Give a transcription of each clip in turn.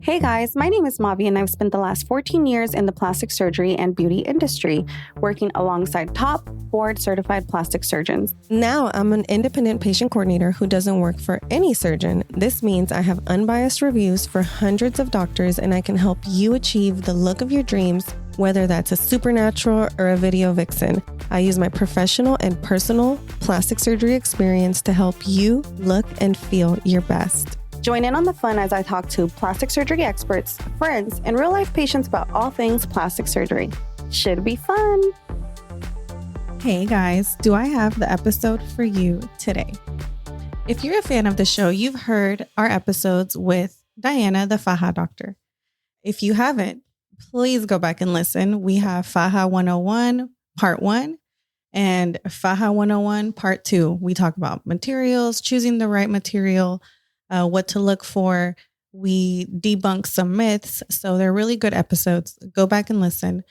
Hey guys, my name is Mavi and I've spent the last 14 years in the plastic surgery and beauty industry, working alongside top board certified plastic surgeons. Now I'm an independent patient coordinator who doesn't work for any surgeon. This means I have unbiased reviews for hundreds of doctors and I can help you achieve the look of your dreams, whether that's a supernatural or a video vixen. I use my professional and personal plastic surgery experience to help you look and feel your best. Join in on the fun as I talk to plastic surgery experts, friends, and real-life patients about all things plastic surgery. Should be fun. Hey guys, do I have the episode for you today? If you're a fan of the show, you've heard our episodes with Diana, the Faja doctor. If you haven't, please go back and listen. We have Faja 101 Part 1 and Faja 101 Part 2. We talk about materials, choosing the right material, what to look for. We debunk some myths. So they're really good episodes. Go back and listen.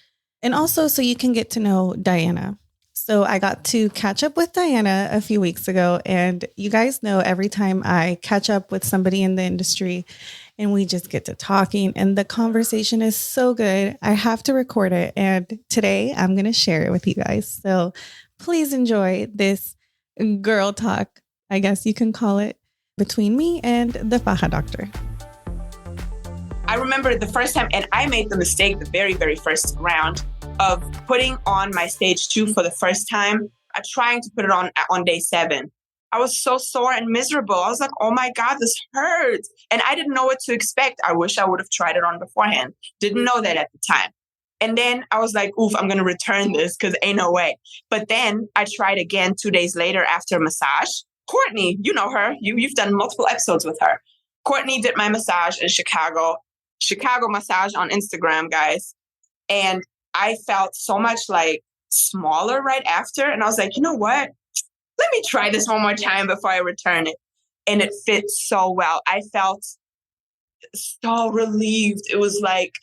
And also so you can get to know Diana. So I got to catch up with Diana a few weeks ago. And you guys know every time I catch up with somebody in the industry and we just get to talking and the conversation is so good, I have to record it. And today I'm going to share it with you guys. So please enjoy this girl talk, I guess you can call it, between me and the Faja doctor. I remember the first time, and I made the mistake the very, very first round of putting on my stage 2 for the first time, trying to put it on day 7. I was so sore and miserable. I was like, oh my God, this hurts. And I didn't know what to expect. I wish I would have tried it on beforehand. Didn't know that at the time. And then I was like, oof, I'm going to return this because ain't no way. But then I tried again 2 days later after a massage. Courtney, you know her. You've done multiple episodes with her. Courtney did my massage in Chicago Massage on Instagram, guys. And I felt so much like smaller right after. And I was like, you know what? Let me try this one more time before I return it. And it fit so well. I felt so relieved. It was like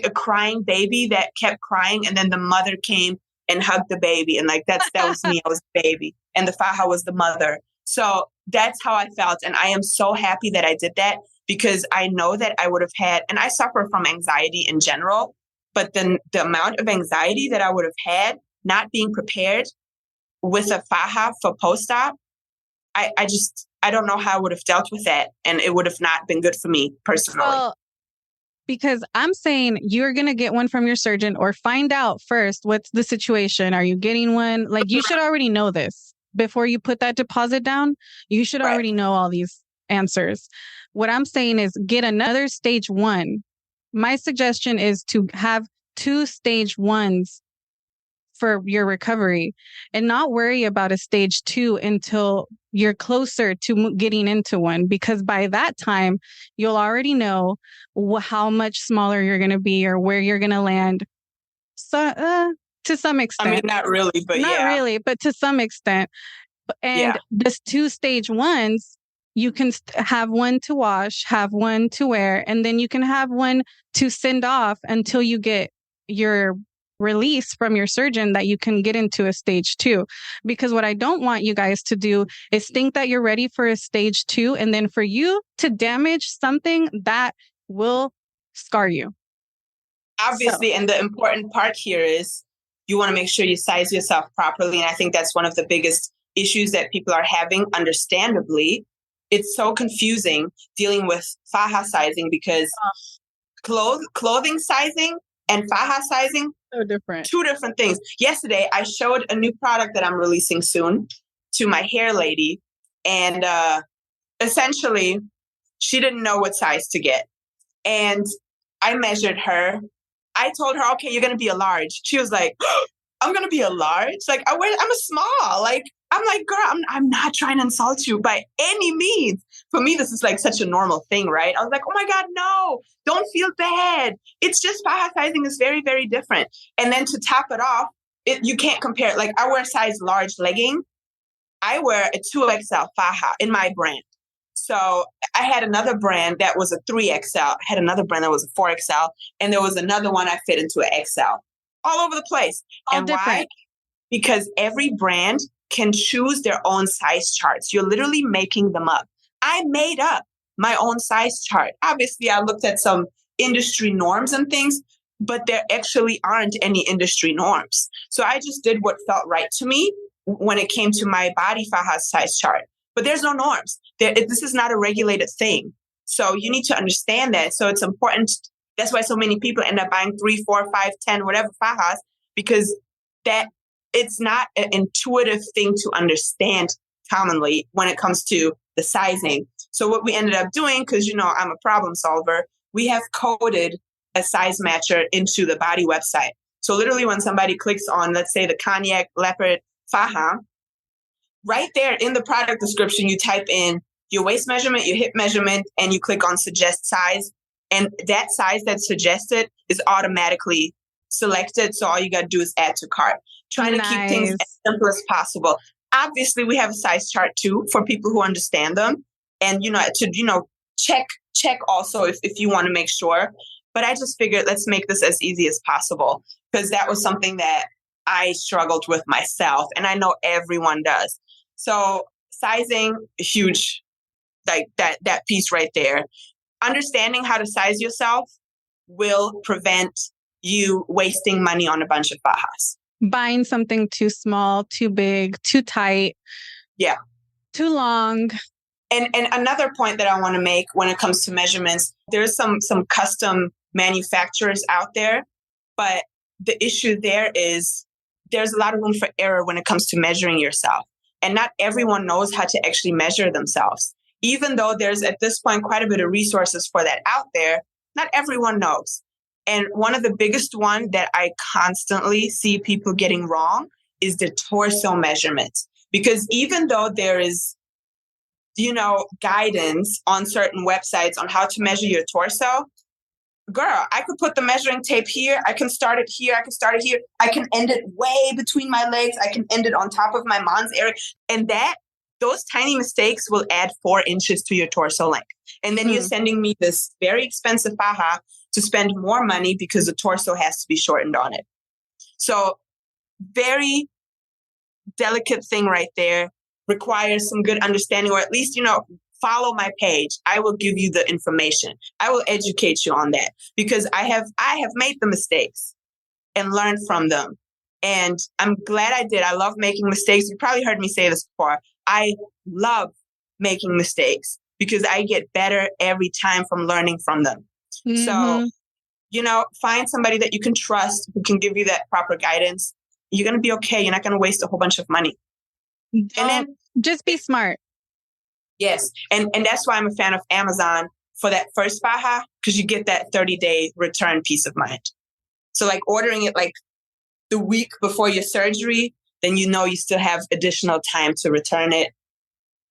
a crying baby that kept crying. And then the mother came and hugged the baby. And like, that was me. I was the baby. And the Faja was the mother. So that's how I felt. And I am so happy that I did that because I know that I would have had, and I suffer from anxiety in general, but then the amount of anxiety that I would have had not being prepared with a Faja for post-op, I don't know how I would have dealt with that. And it would have not been good for me personally. Well, because I'm saying you're going to get one from your surgeon or find out first what's the situation. Are you getting one? Like you should already know this. Before you put that deposit down, you should already know all these answers. What I'm saying is get another stage 1. My suggestion is to have 2 stage 1s for your recovery and not worry about a stage 2 until you're closer to getting into one, because by that time, you'll already know how much smaller you're going to be or where you're going to land. So, to some extent. I mean, not really, but not really, but to some extent. And this 2 stage 1s, you can have one to wash, have one to wear, and then you can have one to send off until you get your release from your surgeon that you can get into a stage 2. Because what I don't want you guys to do is think that you're ready for a stage 2 and then for you to damage something that will scar you. Obviously, and the important part here is you want to make sure you size yourself properly. And I think that's one of the biggest issues that people are having, understandably. It's so confusing dealing with Faja sizing because clothing sizing and Faja sizing, so different. 2 different things. Yesterday, I showed a new product that I'm releasing soon to my hair lady. And essentially, she didn't know what size to get. And I measured her. I told her, okay, you're going to be a large. She was like, oh, I'm going to be a large? Like, I'm a small. Like, I'm like, girl, I'm not trying to insult you by any means. For me, this is like such a normal thing, right? I was like, oh my God, no, don't feel bad. It's just Faja sizing is very, very different. And then to top it off, you can't compare it. Like, I wear a size large legging. I wear a 2XL Faja in my brand. So I had another brand that was a 3XL. I had another brand that was a 4XL. And there was another one I fit into an XL. All over the place. All different. Why? Because every brand can choose their own size charts. You're literally making them up. I made up my own size chart. Obviously, I looked at some industry norms and things, but there actually aren't any industry norms. So I just did what felt right to me when it came to my body Faja size chart. But there's no norms. This is not a regulated thing. So you need to understand that. So it's important. That's why so many people end up buying 3, 4, 5, 10, whatever Fajas, because that it's not an intuitive thing to understand commonly when it comes to the sizing. So what we ended up doing, because I'm a problem solver, we have coded a size matcher into the body website. So literally when somebody clicks on, let's say, the cognac leopard Faja, right there in the product description, you type in your waist measurement, your hip measurement, and you click on suggest size. And that size that's suggested is automatically selected. So all you got to do is add to cart. Trying to keep things as simple as possible. Obviously, we have a size chart too for people who understand them. And, check also if you want to make sure. But I just figured let's make this as easy as possible, because that was something that I struggled with myself. And I know everyone does. So sizing, huge, like that piece right there. Understanding how to size yourself will prevent you wasting money on a bunch of Fajas. Buying something too small, too big, too tight. Yeah. Too long. And another point that I want to make when it comes to measurements, there's some custom manufacturers out there, but the issue there is there's a lot of room for error when it comes to measuring yourself. And not everyone knows how to actually measure themselves. Even though there's at this point quite a bit of resources for that out there, not everyone knows. And one of the biggest one that I constantly see people getting wrong is the torso measurements. Because even though there is, guidance on certain websites on how to measure your torso, girl, I could put the measuring tape here. I can start it here. I can start it here. I can end it way between my legs. I can end it on top of my mons area. And those tiny mistakes will add 4 inches to your torso length. And then you're sending me this very expensive Faja to spend more money because the torso has to be shortened on it. So very delicate thing right there. Requires some good understanding, or at least, follow my page. I will give you the information. I will educate you on that, because I have made the mistakes and learned from them. And I'm glad I did. I love making mistakes. You probably heard me say this before. I love making mistakes because I get better every time from learning from them. So, find somebody that you can trust who can give you that proper guidance. You're going to be okay. You're not going to waste a whole bunch of money. And then just be smart. Yes. And that's why I'm a fan of Amazon for that first Faja, because you get that 30-day return peace of mind. So like ordering it like the week before your surgery, then you still have additional time to return it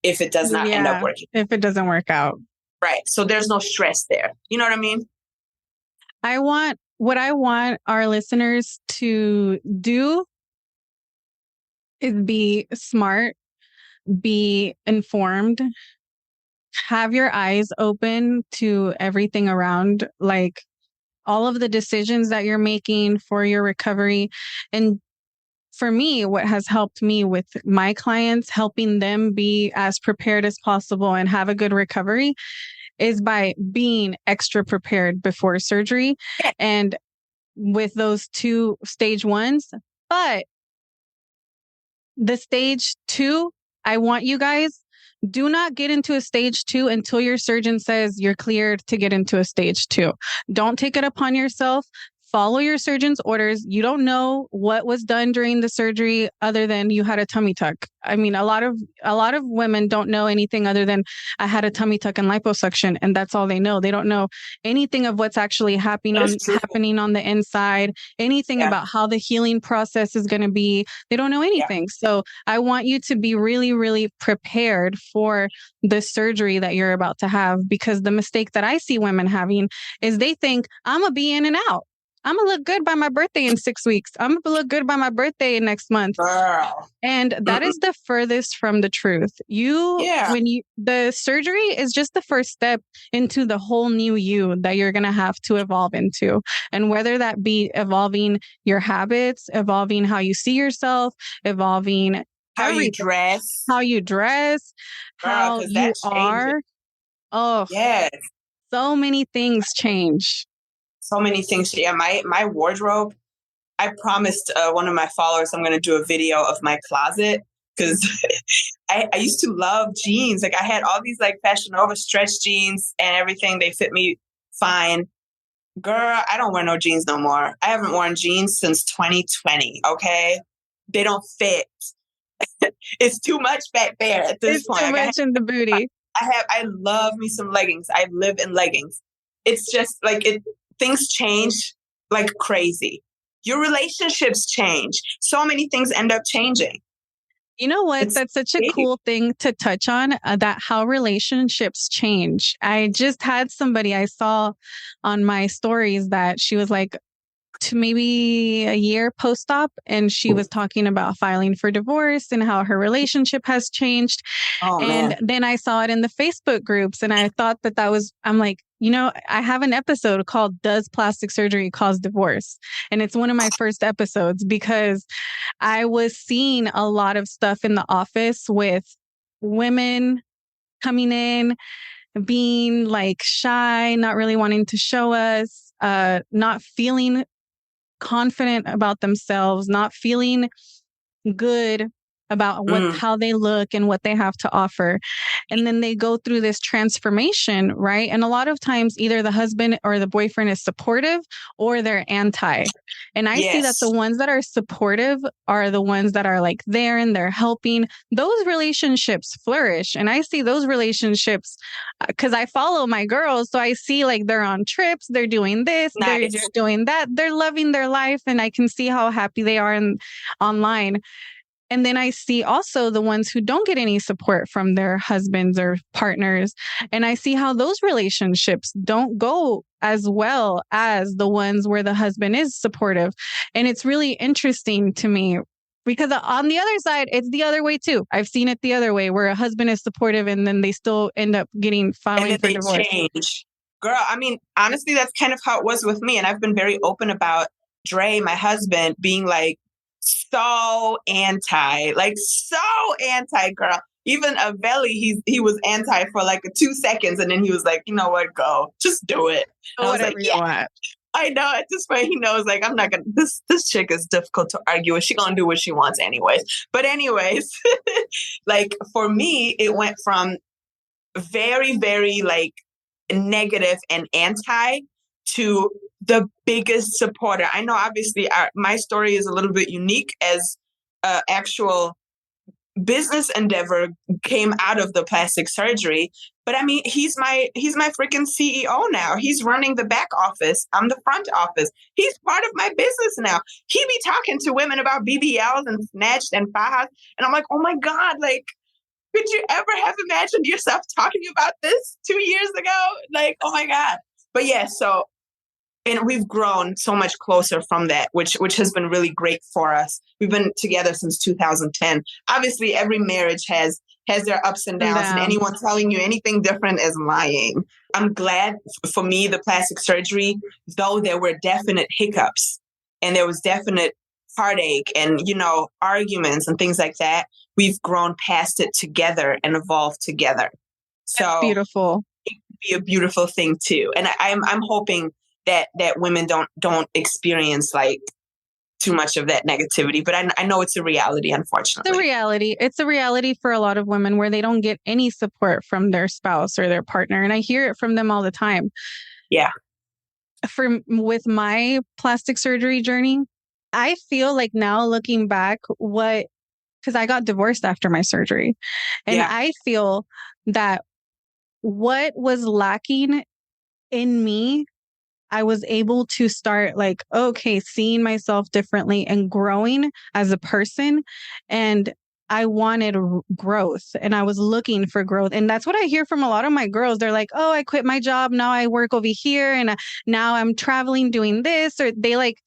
if it does not end up working. If it doesn't work out. Right. So there's no stress there. You know what I mean? What I want our listeners to do is be smart, be informed, have your eyes open to everything around, like all of the decisions that you're making for your recovery. And for me, what has helped me with my clients, helping them be as prepared as possible and have a good recovery, is by being extra prepared before surgery and with those 2 stage 1s. But the stage 2, I want you guys, do not get into a stage 2 until your surgeon says you're cleared to get into a stage 2. Don't take it upon yourself. Follow your surgeon's orders. You don't know what was done during the surgery other than you had a tummy tuck. I mean, a lot of women don't know anything other than I had a tummy tuck and liposuction, and that's all they know. They don't know anything of what's actually happening on the inside, anything about how the healing process is going to be. They don't know anything. So I want you to be really, really prepared for the surgery that you're about to have, because the mistake that I see women having is they think I'm going to be in and out. I'm going to look good by my birthday in 6 weeks. I'm going to look good by my birthday next month. Girl. And that is the furthest from the truth. The surgery is just the first step into the whole new you that you're going to have to evolve into. And whether that be evolving your habits, evolving how you see yourself, evolving how you dress, how you are. Oh, Yes. so many things change. So many things. Yeah, my wardrobe. I promised one of my followers I'm going to do a video of my closet because I used to love jeans. Like I had all these like Fashion Nova stretch jeans and everything. They fit me fine. Girl, I don't wear no jeans no more. I haven't worn jeans since 2020. Okay, they don't fit. It's too much back there at this It's point. too Like much in the booty. I love me some leggings. I live in leggings. It's just like things change like crazy. Your relationships change. So many things end up changing. You know what? It's That's such a big. cool thing to touch on, that how relationships change. I just had somebody I saw on my stories that she was like to maybe a year post-op, and she was talking about filing for divorce and how her relationship has changed. Oh And man. then I saw it in the Facebook groups, and I thought that was, I'm like, you know, I have an episode called Does Plastic Surgery Cause Divorce? And it's one of my first episodes because I was seeing a lot of stuff in the office with women coming in, being like shy, not really wanting to show us, not feeling confident about themselves, not feeling good about how they look and what they have to offer. And then they go through this transformation, right? And a lot of times either the husband or the boyfriend is supportive or they're anti. And I see that the ones that are supportive are the ones that are like there and they're helping. Those relationships flourish. And I see those relationships because I follow my girls. So I see like they're on trips, they're doing this, they're doing that, they're loving their life. And I can see how happy they are online. And then I see also the ones who don't get any support from their husbands or partners. And I see how those relationships don't go as well as the ones where the husband is supportive. And it's really interesting to me because on the other side, it's the other way too. I've seen it the other way where a husband is supportive and then they still end up filing for divorce. Change. Girl, I mean, honestly, that's kind of how it was with me. And I've been very open about Dre, my husband, being like, so anti, girl. Even Veli, he was anti for like 2 seconds, and then he was like, you know what, go, just do it. I was like, yeah, want. I know. At this point, he knows like I'm not gonna. This chick is difficult to argue with. She gonna do what she wants anyways. But anyways, like for me, it went from very, very like negative and anti to the biggest supporter. I know obviously my story is a little bit unique as actual business endeavor came out of the plastic surgery. But I mean, he's my freaking CEO now. He's running the back office. I'm the front office. He's part of my business now. He be talking to women about BBLs and snatched and fajas. And I'm like, oh my God, like, could you ever have imagined yourself talking about this 2 years ago? Like, oh my God. But yeah, so, and we've grown so much closer from that, which has been really great for us. We've been together since 2010. Obviously, every marriage has their ups and downs, and anyone telling you anything different is lying. I'm glad for me, the plastic surgery, though there were definite hiccups and there was definite heartache and, you know, arguments and things like that, we've grown past it together and evolved together. So that's beautiful. It could be a beautiful thing too. And I'm hoping that women don't experience like too much of that negativity. But I know it's a reality, unfortunately. It's a reality for a lot of women where they don't get any support from their spouse or their partner. And I hear it from them all the time. Yeah. With my plastic surgery journey, I feel like now looking back, because I got divorced after my surgery. And I feel that what was lacking in me, I was able to start like, okay, seeing myself differently and growing as a person. And I wanted growth and I was looking for growth. And that's what I hear from a lot of my girls. They're like, oh, I quit my job. Now I work over here and now I'm traveling doing this. Or they like,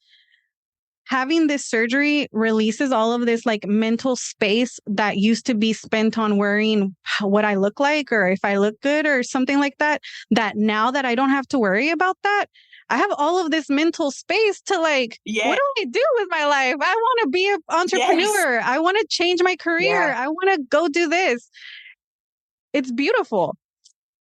having this surgery releases all of this like mental space that used to be spent on worrying what I look like or if I look good or something like that. That now that I don't have to worry about that, I have all of this mental space to like, what do I do with my life? I want to be an entrepreneur. I want to change my career. I want to go do this. It's beautiful.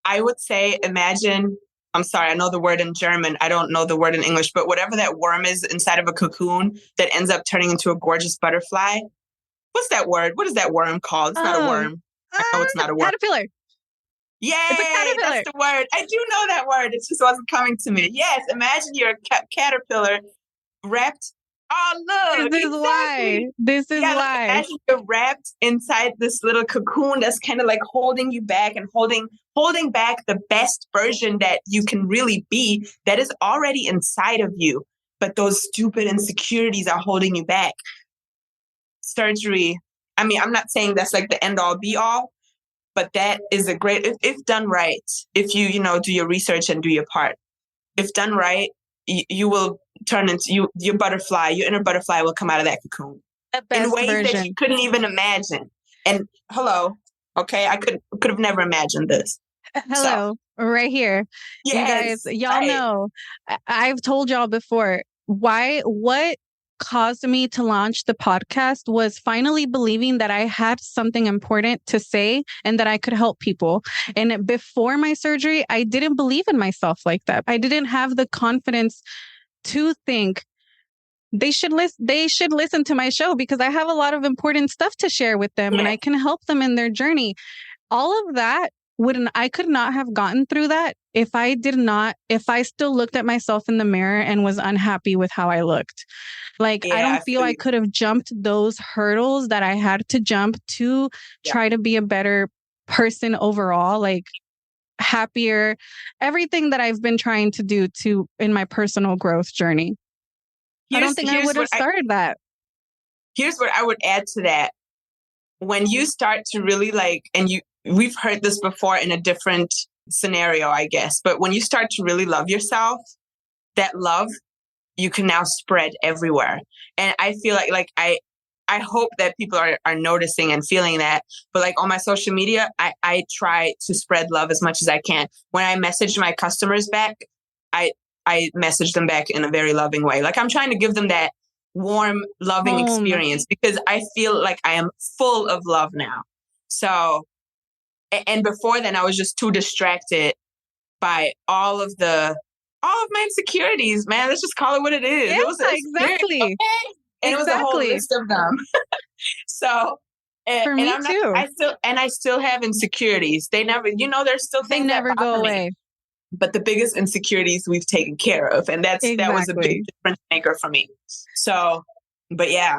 I would say, imagine, I'm sorry, I know the word in German. I don't know the word in English, but whatever that worm is inside of a cocoon that ends up turning into a gorgeous butterfly. What's that word? What is that worm called? It's not a Oh, worm. I know it's not a worm. caterpillar. It's a Yay, that's caterpillar. the word. I do know that word. It just wasn't coming to me. Yes, imagine you're a caterpillar wrapped. Oh, look, This is why. exactly. This is Yeah, like why. imagine you're wrapped inside this little cocoon that's kind of like holding you back and holding back the best version that you can really be that is already inside of you. But those stupid insecurities are holding you back. Surgery. I mean, I'm not saying that's like the end all be all, but that is a great, if done right, if you do your research and do your part, if done right, you will turn into your butterfly, your inner butterfly will come out of that cocoon The in best ways that you version. couldn't even imagine. And hello, okay, I could have never imagined this. Hello, right here. You guys, Yes, y'all right. know, I've told y'all before, what caused me to launch the podcast was finally believing that I had something important to say and that I could help people. And before my surgery, I didn't believe in myself like that. I didn't have the confidence to think they should listen to my show because I have a lot of important stuff to share with them and Yeah. I can help them in their journey. All of that I could not have gotten through that if I still looked at myself in the mirror and was unhappy with how I looked. Like, I don't feel I could have jumped those hurdles that I had to jump to try to be a better person overall, like happier, everything that I've been trying to do in my personal growth journey. I don't think I would have started that. Here's what I would add to that. When you start to really we've heard this before in a different scenario, I guess, but when you start to really love yourself, that love you can now spread everywhere. And I feel like I hope that people are noticing and feeling that. But like on my social media, I try to spread love as much as I can. When I message my customers back, I message them back in a very loving way. Like I'm trying to give them that warm, loving experience because I feel like I am full of love now. So, and before then I was just too distracted by all of my insecurities, man. Let's just call it what it is. Yeah, It was exactly. Okay? And it was a whole list of them. So, for me too. I still have insecurities. They never, there's still things they never that bother go me. away. But the biggest insecurities we've taken care of. And that was a big difference maker for me. So, but yeah.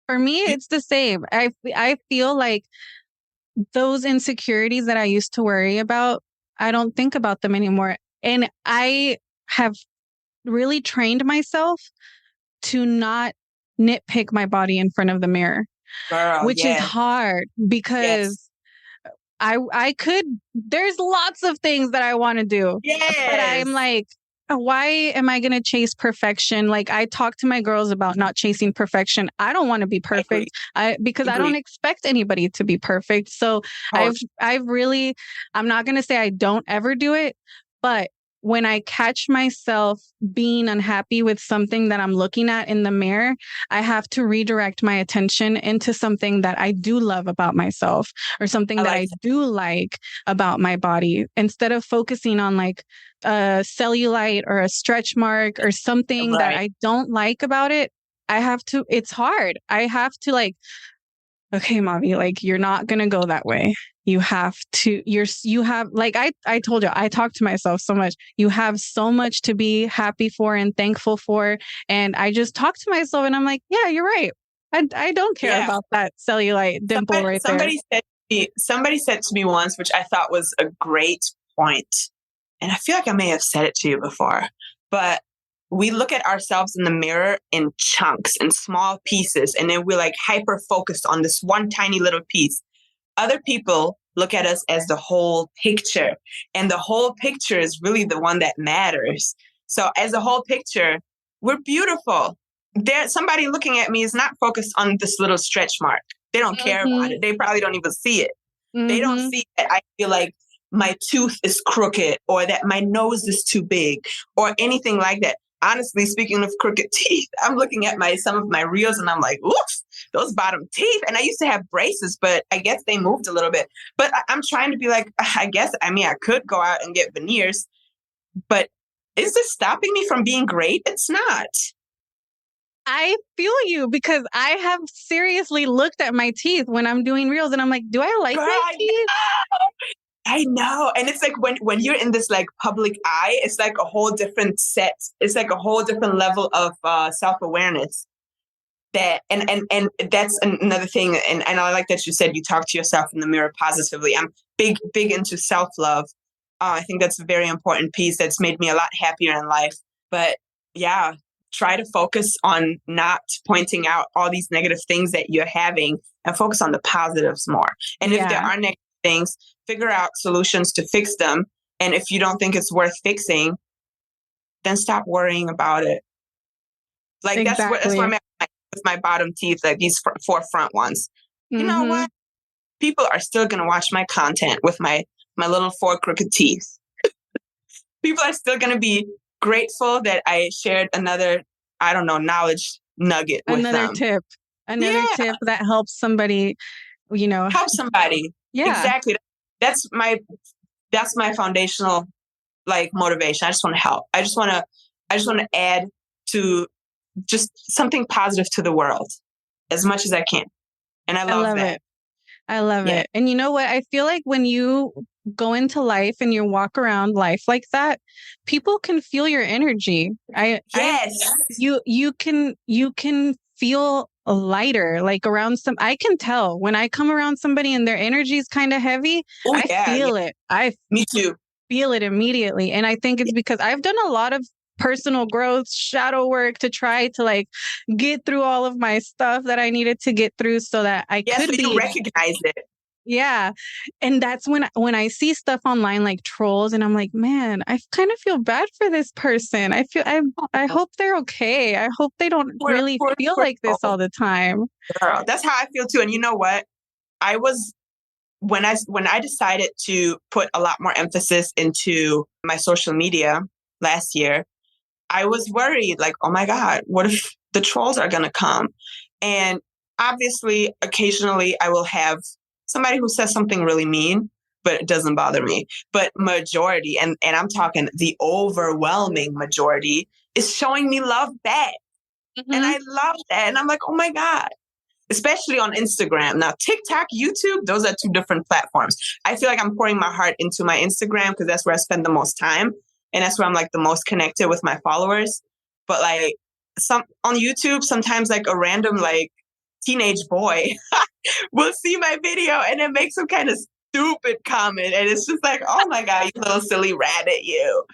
For me, it's the same. I feel like those insecurities that I used to worry about, I don't think about them anymore. And I have really trained myself to not nitpick my body in front of the mirror, which is hard because I could, there's lots of things that I want to do, but I'm like, why am I going to chase perfection? Like I talk to my girls about not chasing perfection. I don't want to be perfect because I don't expect anybody to be perfect. So I'm not going to say I don't ever do it, but when I catch myself being unhappy with something that I'm looking at in the mirror, I have to redirect my attention into something that I do love about myself or something that I do like about my body instead of focusing on like a cellulite or a stretch mark or something that I don't like about it. It's hard. I have to like, okay, Mavi, like you're not going to go that way. You have to, like I told you, I talk to myself so much. You have so much to be happy for and thankful for. And I just talk to myself and I'm like, yeah, you're right. I don't care about that cellulite dimple there. Somebody said to me once, which I thought was a great point, and I feel like I may have said it to you before, but we look at ourselves in the mirror in chunks and small pieces, and then we're like hyper focused on this one tiny little piece. Other people look at us as the whole picture, and the whole picture is really the one that matters. So as a whole picture, we're beautiful. Somebody looking at me is not focused on this little stretch mark. They don't care about it. They probably don't even see it. They don't see that I feel like my tooth is crooked or that my nose is too big or anything like that. honestly, speaking of crooked teeth, I'm looking at some of my reels and I'm like, oof, those bottom teeth. And I used to have braces, but I guess they moved a little bit. But I'm trying to be like, I could go out and get veneers, but is this stopping me from being great? It's not. I feel you because I have seriously looked at my teeth when I'm doing reels and I'm like, do I like Girl, my teeth? I know. And it's like when you're in this like public eye, it's like a whole different set. It's like a whole different level of self-awareness. That and that's another thing. And I like that you said you talk to yourself in the mirror positively. I'm big into self-love. I think that's a very important piece that's made me a lot happier in life. But yeah, try to focus on not pointing out all these negative things that you're having and focus on the positives more. And if there are negative things, figure out solutions to fix them. And if you don't think it's worth fixing, then stop worrying about it. Like that's where I'm at with my bottom teeth, like these four front ones. You know what? People are still going to watch my content with my little 4 crooked teeth. People are still going to be grateful that I shared another, I don't know, knowledge nugget with them. Another tip that helps somebody, help somebody. Yeah, exactly. That's my foundational like motivation. I just want to help. I just want to add to just something positive to the world as much as I can. And I love that. I love it. And you know what? I feel like when you go into life and you walk around life like that, people can feel your energy. You can feel lighter, like around I can tell when I come around somebody and their energy is kind of heavy. Feel it. Me too. Feel it immediately. And I think it's because I've done a lot of personal growth, shadow work to try to like get through all of my stuff that I needed to get through so that I could be recognize it. Yeah. And that's when I see stuff online like trolls and I'm like, man, I kind of feel bad for this person. I hope they're okay. I hope they don't really feel like this all the time. Girl, that's how I feel too. And you know what? When I decided to put a lot more emphasis into my social media last year, I was worried, like, oh my God, what if the trolls are going to come? And obviously, occasionally I will have somebody who says something really mean, but it doesn't bother me. But majority, and I'm talking the overwhelming majority, is showing me love back. And I love that. And I'm like, oh my God. Especially on Instagram. Now, TikTok, YouTube, those are 2 different platforms. I feel like I'm pouring my heart into my Instagram because that's where I spend the most time. And that's where I'm like the most connected with my followers. But like on YouTube, sometimes like a random like teenage boy will see my video and then make some kind of stupid comment. And it's just like, oh my God, you little silly rabbit, you.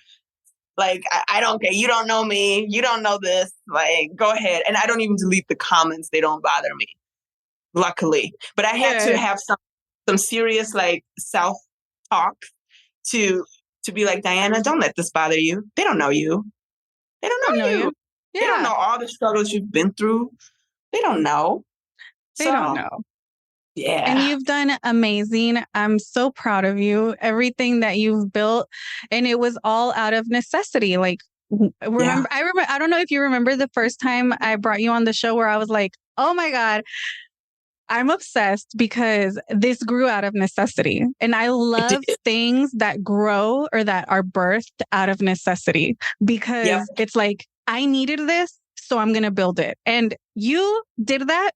Like, I don't care. You don't know me. You don't know this. Like, go ahead. And I don't even delete the comments. They don't bother me. Luckily. But I had to have some serious like self-talk to be like, Diana, don't let this bother you. They don't know you. They don't know you. Yeah. They don't know all the struggles you've been through. They don't know. They don't know. Yeah. And you've done amazing. I'm so proud of you. Everything that you've built. And it was all out of necessity. Like, I don't know if you remember the first time I brought you on the show where I was like, oh my God, I'm obsessed because this grew out of necessity. And I love things that grow or that are birthed out of necessity because it's like, I needed this, so I'm going to build it. And you did that.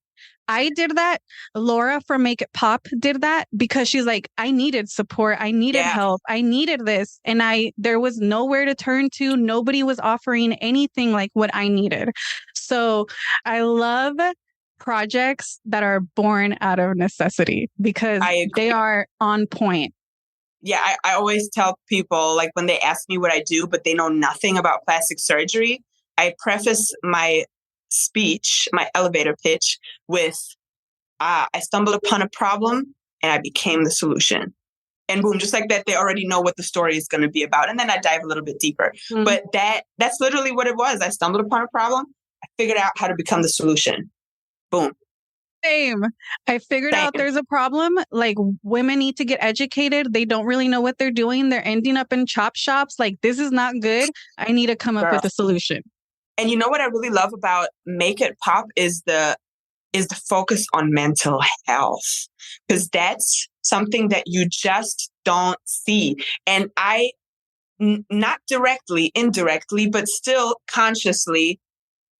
I did that. Laura from Make It Pop did that because she's like, I needed support. I needed help. I needed this. And there was nowhere to turn to. Nobody was offering anything like what I needed. So I love projects that are born out of necessity because they are on point. Yeah, I always tell people, like when they ask me what I do, but they know nothing about plastic surgery, I preface my speech, my elevator pitch with, I stumbled upon a problem and I became the solution. And boom, just like that, they already know what the story is going to be about. And then I dive a little bit deeper. But that's literally what it was. I stumbled upon a problem. I figured out how to become the solution. Boom. Same. I figured out there's a problem. Like women need to get educated. They don't really know what they're doing. They're ending up in chop shops. Like, this is not good. I need to come up with a solution. And you know what I really love about Make It Pop is the focus on mental health, because that's something that you just don't see. And not directly, indirectly, but still consciously,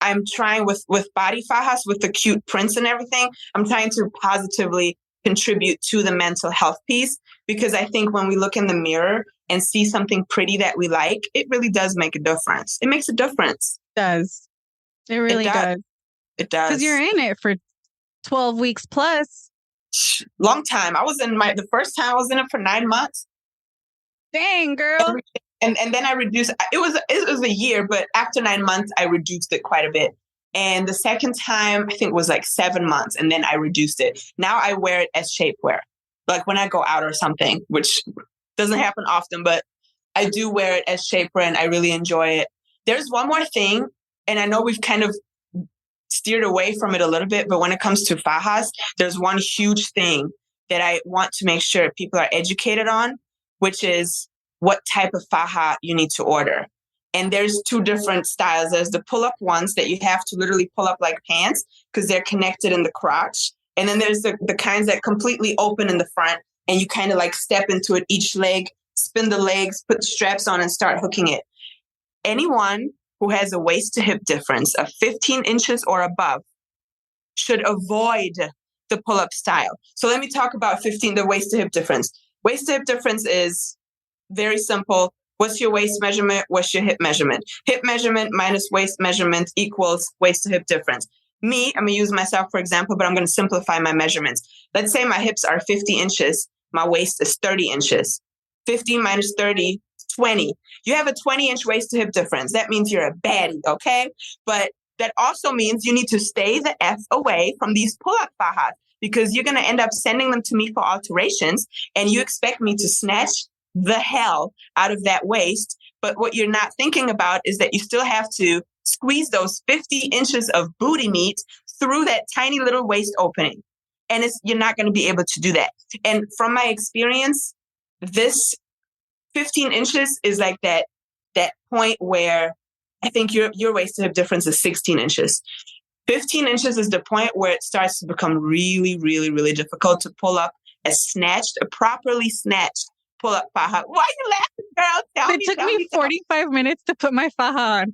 I'm trying with body fajas, with the cute prints and everything, I'm trying to positively contribute to the mental health piece, because I think when we look in the mirror and see something pretty that we like, it really does make a difference. It makes a difference. It does. It really does. It does. Because you're in it for 12 weeks plus. Long time. The first time I was in it for 9 months. Dang, girl. And then I reduced. It was a year, but after 9 months, I reduced it quite a bit. And the second time, I think it was like 7 months, and then I reduced it. Now I wear it as shapewear, like when I go out or something, which doesn't happen often, but I do wear it as shapewear, and I really enjoy it. There's one more thing, and I know we've kind of steered away from it a little bit, but when it comes to fajas, there's one huge thing that I want to make sure people are educated on, which is what type of faja you need to order. And there's two different styles. There's the pull-up ones that you have to literally pull up like pants because they're connected in the crotch. And then there's the kinds that completely open in the front and you kind of like step into it, each leg, spin the legs, put the straps on and start hooking it. Anyone who has a waist to hip difference of 15 inches or above should avoid the pull-up style. So let me talk about the waist to hip difference. Waist to hip difference is very simple. What's your waist measurement? What's your hip measurement? Hip measurement minus waist measurement equals waist to hip difference. I'm going to use myself for example, but I'm going to simplify my measurements. Let's say my hips are 50 inches. My waist is 30 inches. 50 minus 30, 20. You have a 20-inch waist to hip difference. That means you're a baddie, okay? But that also means you need to stay the F away from these pull-up fajas because you're going to end up sending them to me for alterations and you expect me to snatch the hell out of that waist. But what you're not thinking about is that you still have to squeeze those 50 inches of booty meat through that tiny little waist opening. And you're not going to be able to do that. And from my experience, this 15 inches is like that point where I think your waist to hip difference is 16 inches. 15 inches is the point where it starts to become really, really, really difficult to pull up a properly snatched pull-up faja. Why are you laughing, girl? It took me 45 minutes to put my faja on.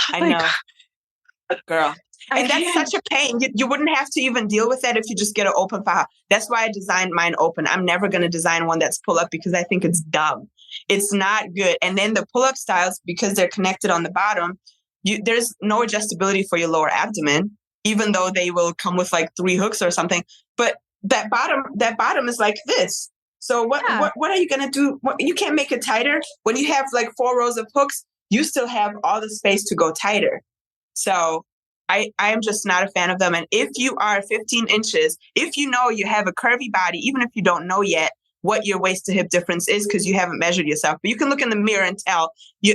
I know. Girl. And that's such a pain. You wouldn't have to even deal with that if you just get an open faja. That's why I designed mine open. I'm never going to design one that's pull-up because I think it's dumb. It's not good. And then the pull-up styles, because they're connected on the bottom, there's no adjustability for your lower abdomen, even though they will come with like 3 hooks or something. But that bottom is like this. So what are you going to do? You can't make it tighter. When you have like 4 rows of hooks, you still have all the space to go tighter. So I am just not a fan of them. And if you are 15 inches, if you know you have a curvy body, even if you don't know yet what your waist to hip difference is because you haven't measured yourself, but you can look in the mirror and tell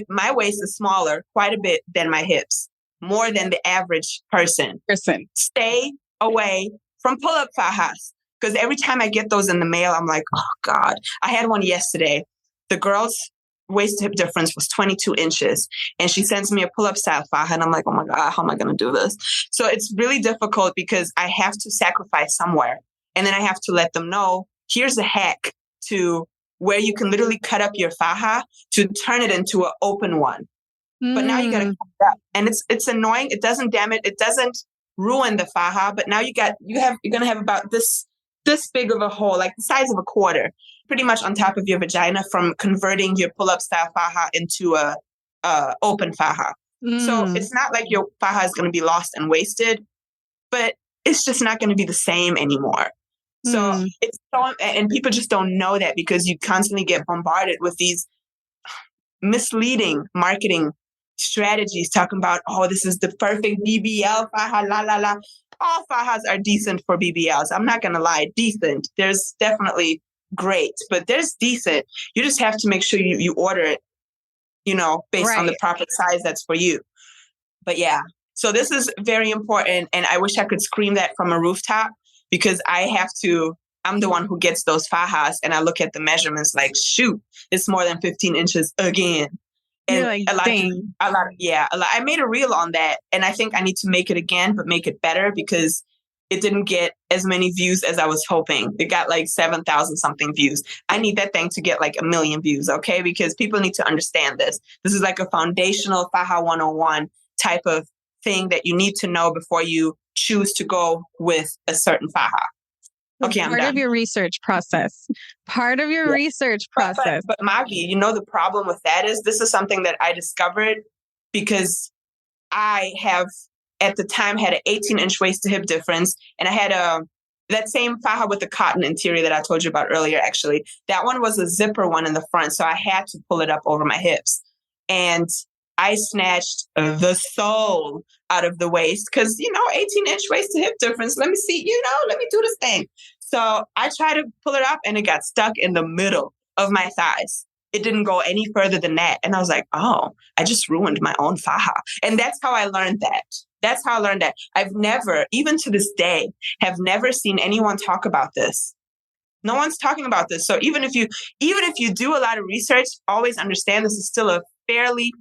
my waist is smaller quite a bit than my hips, more than the average person. Stay away from pull-up fajas. Because every time I get those in the mail, I'm like, oh, God. I had one yesterday. The girl's waist to hip difference was 22 inches. And she sends me a pull-up style faja. And I'm like, oh, my God, how am I going to do this? So it's really difficult because I have to sacrifice somewhere. And then I have to let them know, here's a hack to where you can literally cut up your faja to turn it into an open one. But now you got to cut it up. And it's annoying. It doesn't damage. It doesn't ruin the faja. But now you're going to have about this big of a hole, like the size of a quarter, pretty much on top of your vagina from converting your pull-up style faja into a open faja. So it's not like your faja is going to be lost and wasted, but it's just not going to be the same anymore. So and people just don't know that because you constantly get bombarded with these misleading marketing strategies talking about, oh, this is the perfect BBL faja, la, la, la. All fajas are decent for BBLs. I'm not going to lie, decent. There's definitely great, but there's decent. You just have to make sure you order it, based on the proper size that's for you. But yeah, so this is very important. And I wish I could scream that from a rooftop because I'm the one who gets those fajas and I look at the measurements like, shoot, it's more than 15 inches again. You're And like, a lot of people, dang. I made a reel on that, and I think I need to make it again, but make it better because it didn't get as many views as I was hoping. It got like 7,000 something views. I need that thing to get like 1 million views, okay? Because people need to understand this. This is like a foundational Faja 101 type of thing that you need to know before you choose to go with a certain Faja. Okay, I'm Part done. of your research process. Part of your Yeah. research process. But Mavi, you know, the problem with that is this is something that I discovered because I have at the time had an 18-inch waist to hip difference, and I had that same faja with the cotton interior that I told you about earlier. Actually, that one was a zipper one in the front, so I had to pull it up over my hips, and I snatched the soul out of the waist because 18-inch waist to hip difference. Let me see, let me do this thing. So I tried to pull it up, and it got stuck in the middle of my thighs. It didn't go any further than that. And I was like, oh, I just ruined my own faja. And that's how I learned that. That's how I learned that. I've never, even to this day, have never seen anyone talk about this. No one's talking about this. So even if you do a lot of research, always understand this is still a fairly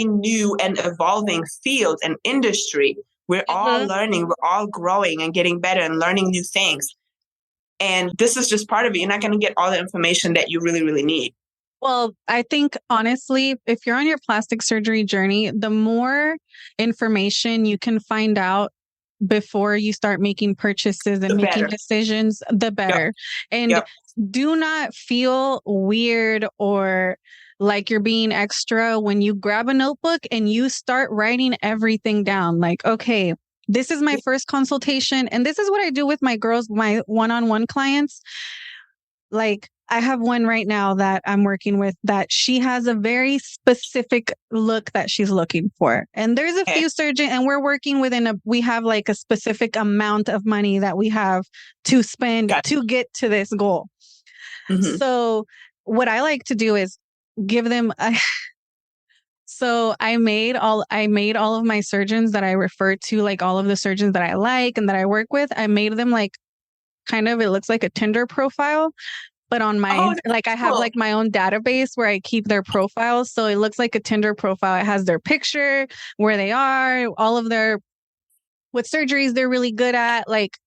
new and evolving field and industry. We're all learning, we're all growing and getting better and learning new things. And this is just part of it. You're not going to get all the information that you really, really need. Well, I think honestly, if you're on your plastic surgery journey, the more information you can find out before you start making purchases and making decisions, the better. And do not feel weird or like you're being extra when you grab a notebook and you start writing everything down. Like, okay, this is my first consultation. And this is what I do with my girls, my one-on-one clients. Like, I have one right now that I'm working with that she has a very specific look that she's looking for. And there's a few surgeons, and we're working we have like a specific amount of money that we have to spend to get to this goal. Mm-hmm. So what I like to do is give them so I made all of my surgeons that I refer to, like all of the surgeons that I like and that I work with, I made them like kind of, it looks like a Tinder profile. But on my, I have like my own database where I keep their profiles. So it looks like a Tinder profile. It has their picture, where they are, all of what surgeries they're really good at, like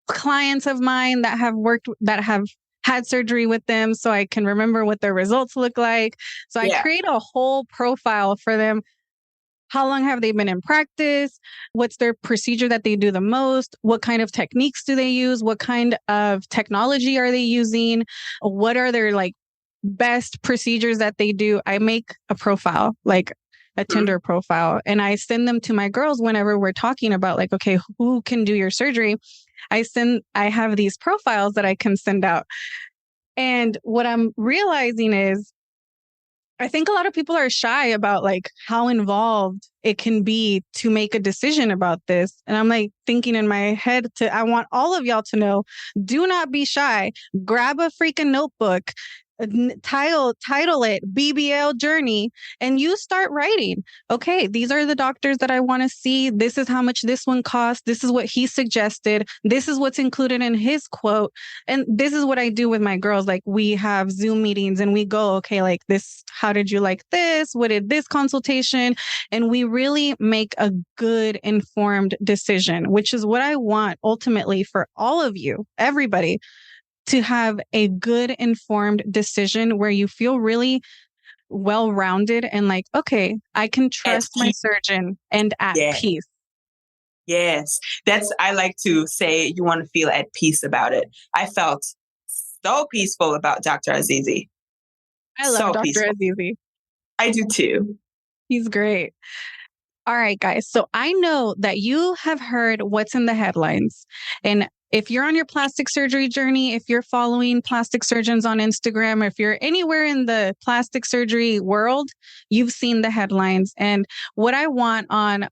clients of mine that have had surgery with them. So I can remember what their results look like. So I create a whole profile for them. How long have they been in practice? What's their procedure that they do the most? What kind of techniques do they use? What kind of technology are they using? What are their like best procedures that they do? I make a profile, like a Tinder profile, and I send them to my girls whenever we're talking about like, okay, who can do your surgery? I have these profiles that I can send out. And what I'm realizing is I think a lot of people are shy about like how involved it can be to make a decision about this. And I'm like thinking in my head I want all of y'all to know, do not be shy. Grab a freaking notebook, title it BBL Journey, and you start writing. Okay, these are the doctors that I want to see. This is how much this one costs. This is what he suggested. This is what's included in his quote. And this is what I do with my girls. Like we have Zoom meetings and we go, okay, like this, how did you like this? What did this consultation? And we really make a good informed decision, which is what I want ultimately for all of you, everybody, to have a good informed decision where you feel really well-rounded and like, okay, I can trust my surgeon and at peace. Yes. I like to say you want to feel at peace about it. I felt so peaceful about Dr. Azizi. I love Dr. Azizi. I do too. He's great. All right, guys. So I know that you have heard what's in the headlines. And if you're on your plastic surgery journey, if you're following plastic surgeons on Instagram, or if you're anywhere in the plastic surgery world, you've seen the headlines. And what I want on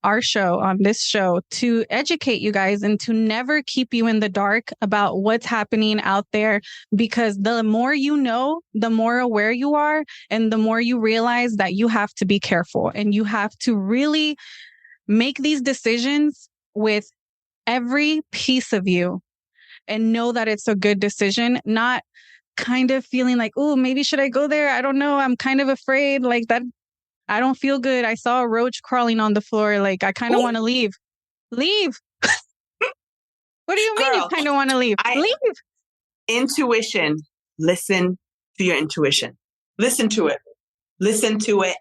this show, to educate you guys and to never keep you in the dark about what's happening out there, because the more you know, the more aware you are, and the more you realize that you have to be careful and you have to really make these decisions with every piece of you and know that it's a good decision, not kind of feeling like, oh, maybe should I go there? I don't know. I'm kind of afraid like that. I don't feel good. I saw a roach crawling on the floor. Like, I kind of want to leave. Leave. What do you mean you Girl, kind of want to leave? Leave. Intuition. Listen to your intuition. Listen to it. Listen to it.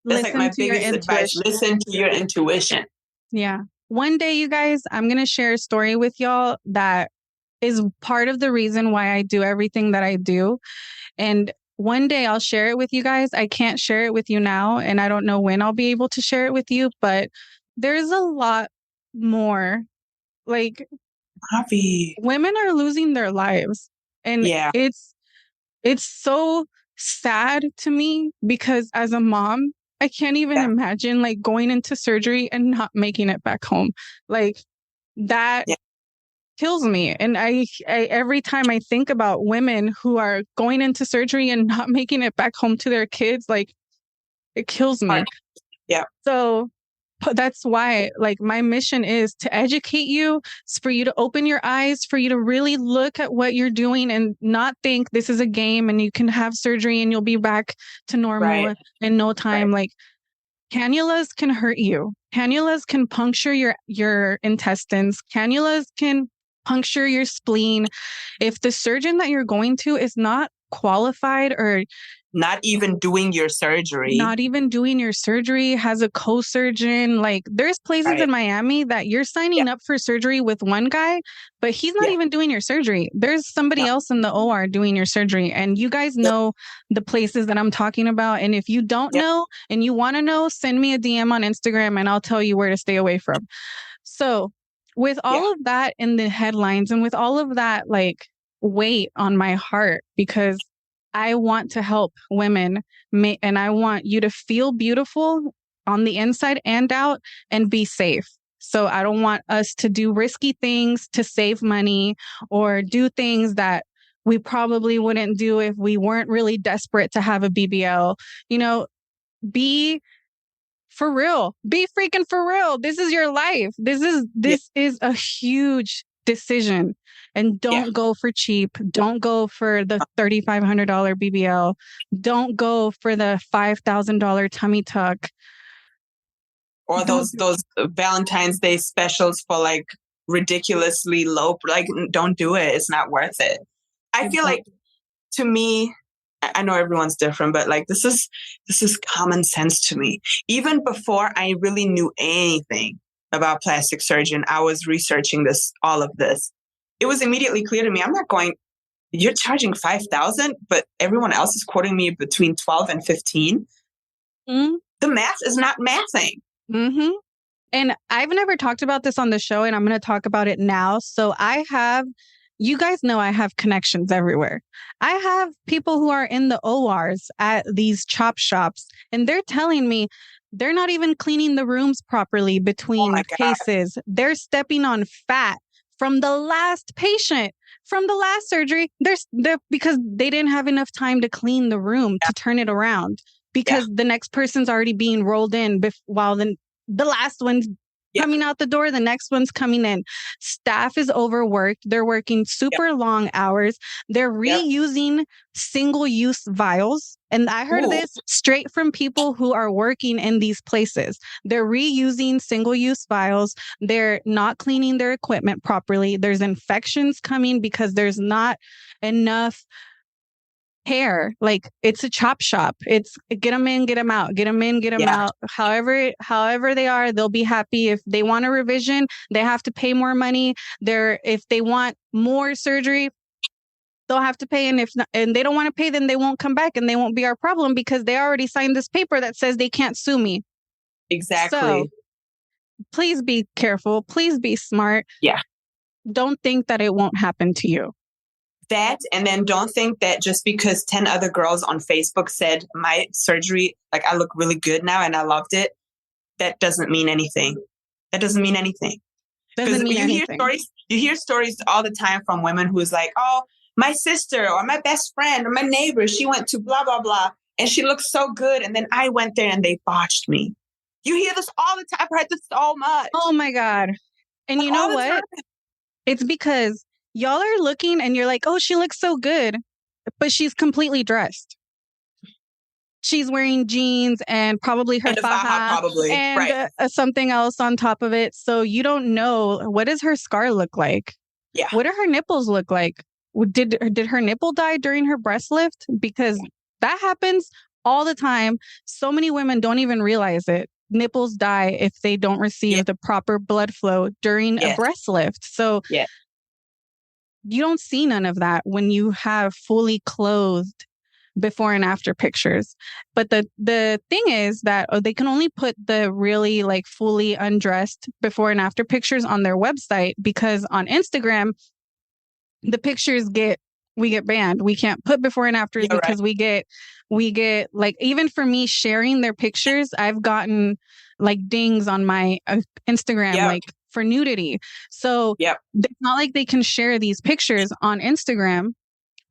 That's like my biggest advice. Listen to your intuition. Yeah. One day, you guys, I'm going to share a story with y'all that is part of the reason why I do everything that I do. And one day I'll share it with you guys. I can't share it with you now, and I don't know when I'll be able to share it with you, but there's a lot more. Like, Mavi. Women are losing their lives. And it's so sad to me because as a mom, I can't even imagine like going into surgery and not making it back home. Like that kills me. And I every time I think about women who are going into surgery and not making it back home to their kids, like it kills me. Yeah. So that's why, like, my mission is to educate you, for you to open your eyes, for you to really look at what you're doing and not think this is a game and you can have surgery and you'll be back to normal in no time. Like, cannulas can hurt you. Cannulas can puncture your intestines. Cannulas can puncture your spleen. If the surgeon that you're going to is not qualified or not even doing your surgery, has a co-surgeon. Like, there's places in Miami that you're signing up for surgery with one guy, but he's not even doing your surgery. There's somebody else in the OR doing your surgery. And you guys know the places that I'm talking about. And if you don't know and you want to know, send me a DM on Instagram and I'll tell you where to stay away from. So with all of that in the headlines and with all of that, like, weight on my heart, because I want to help women and I want you to feel beautiful on the inside and out and be safe. So I don't want us to do risky things to save money or do things that we probably wouldn't do if we weren't really desperate to have a BBL. You know, be for real. Be freaking for real. This is your life. This is a huge decision. And don't go for cheap. Don't go for the $3,500 BBL. Don't go for the $5,000 tummy tuck. Or those Valentine's Day specials for like ridiculously low. Like, don't do it. It's not worth it. I feel like, to me, I know everyone's different, but like this is common sense to me. Even before I really knew anything about plastic surgeon, I was researching all of this. It was immediately clear to me, I'm not going, you're charging $5,000, but everyone else is quoting me between 12 and 15. The math is not mathing. Mm-hmm. And I've never talked about this on the show, and I'm going to talk about it now. So you guys know I have connections everywhere. I have people who are in the ORs at these chop shops, and they're telling me they're not even cleaning the rooms properly between cases. They're stepping on fat from the last patient, from the last surgery. They're because they didn't have enough time to clean the room to turn it around, because the next person's already being rolled in while the last one's coming out the door, the next one's coming in. Staff is overworked. They're working super long hours. They're reusing single-use vials. And I heard this straight from people who are working in these places. They're reusing single-use vials. They're not cleaning their equipment properly. There's infections coming because there's not enough hair. Like, it's a chop shop. It's get them in, get them out, get them in, get them out. However they are, they'll be happy. If they want a revision, they have to pay more money. If they want more surgery, they'll have to pay. And if not, and they don't want to pay, then they won't come back and they won't be our problem because they already signed this paper that says they can't sue me. Exactly. So please be careful. Please be smart. Yeah. Don't think that it won't happen to you. That, and then don't think that just because 10 other girls on Facebook said my surgery, like, I look really good now and I loved it, that doesn't mean anything. That doesn't mean anything. Doesn't mean anything. You hear stories all the time from women who's like, oh, my sister or my best friend or my neighbor, she went to blah, blah, blah, and she looks so good. And then I went there and they botched me. You hear this all the time. I've heard this so much. Oh my God. And you know what? It's because y'all are looking and you're like, oh, she looks so good, but she's completely dressed. she's wearing jeans and probably her And a faja, faja probably. and Right. something else on top of it. So you don't know, what does her scar look like? Yeah. What do her nipples look like? Did her nipple die during her breast lift? Because that happens all the time. So many women don't even realize it. Nipples die if they don't receive Yeah. the proper blood flow during a Yes. breast lift. So Yeah. you don't see none of that when you have fully clothed before and after pictures. But the thing is that they can only put the really like fully undressed before and after pictures on their website, because on Instagram, the pictures we get banned. We can't put before and afters Yeah, because we get like, even for me sharing their pictures, I've gotten like dings on my Instagram, Yep. like for nudity. So Yep. it's not like they can share these pictures on Instagram.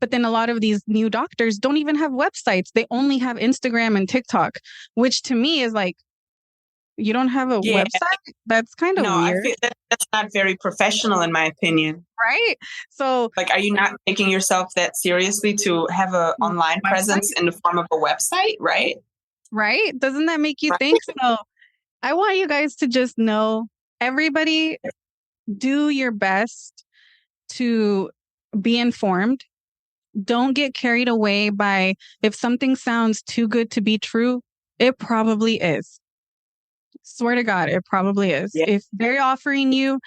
But then a lot of these new doctors don't even have websites. They only have Instagram and TikTok, which to me is like, you don't have a Yeah. website? That's kind of No, I weird, feel that's not very professional, in my opinion. right? So Like, are you not taking yourself that seriously to have an online website, presence in the form of a website, right? right? Doesn't that make you Right. think? So I want you guys to just know, everybody, do your best to be informed. Don't get carried away by, if something sounds too good to be true, it probably is. Swear to God, it probably is. Yeah. If they're offering you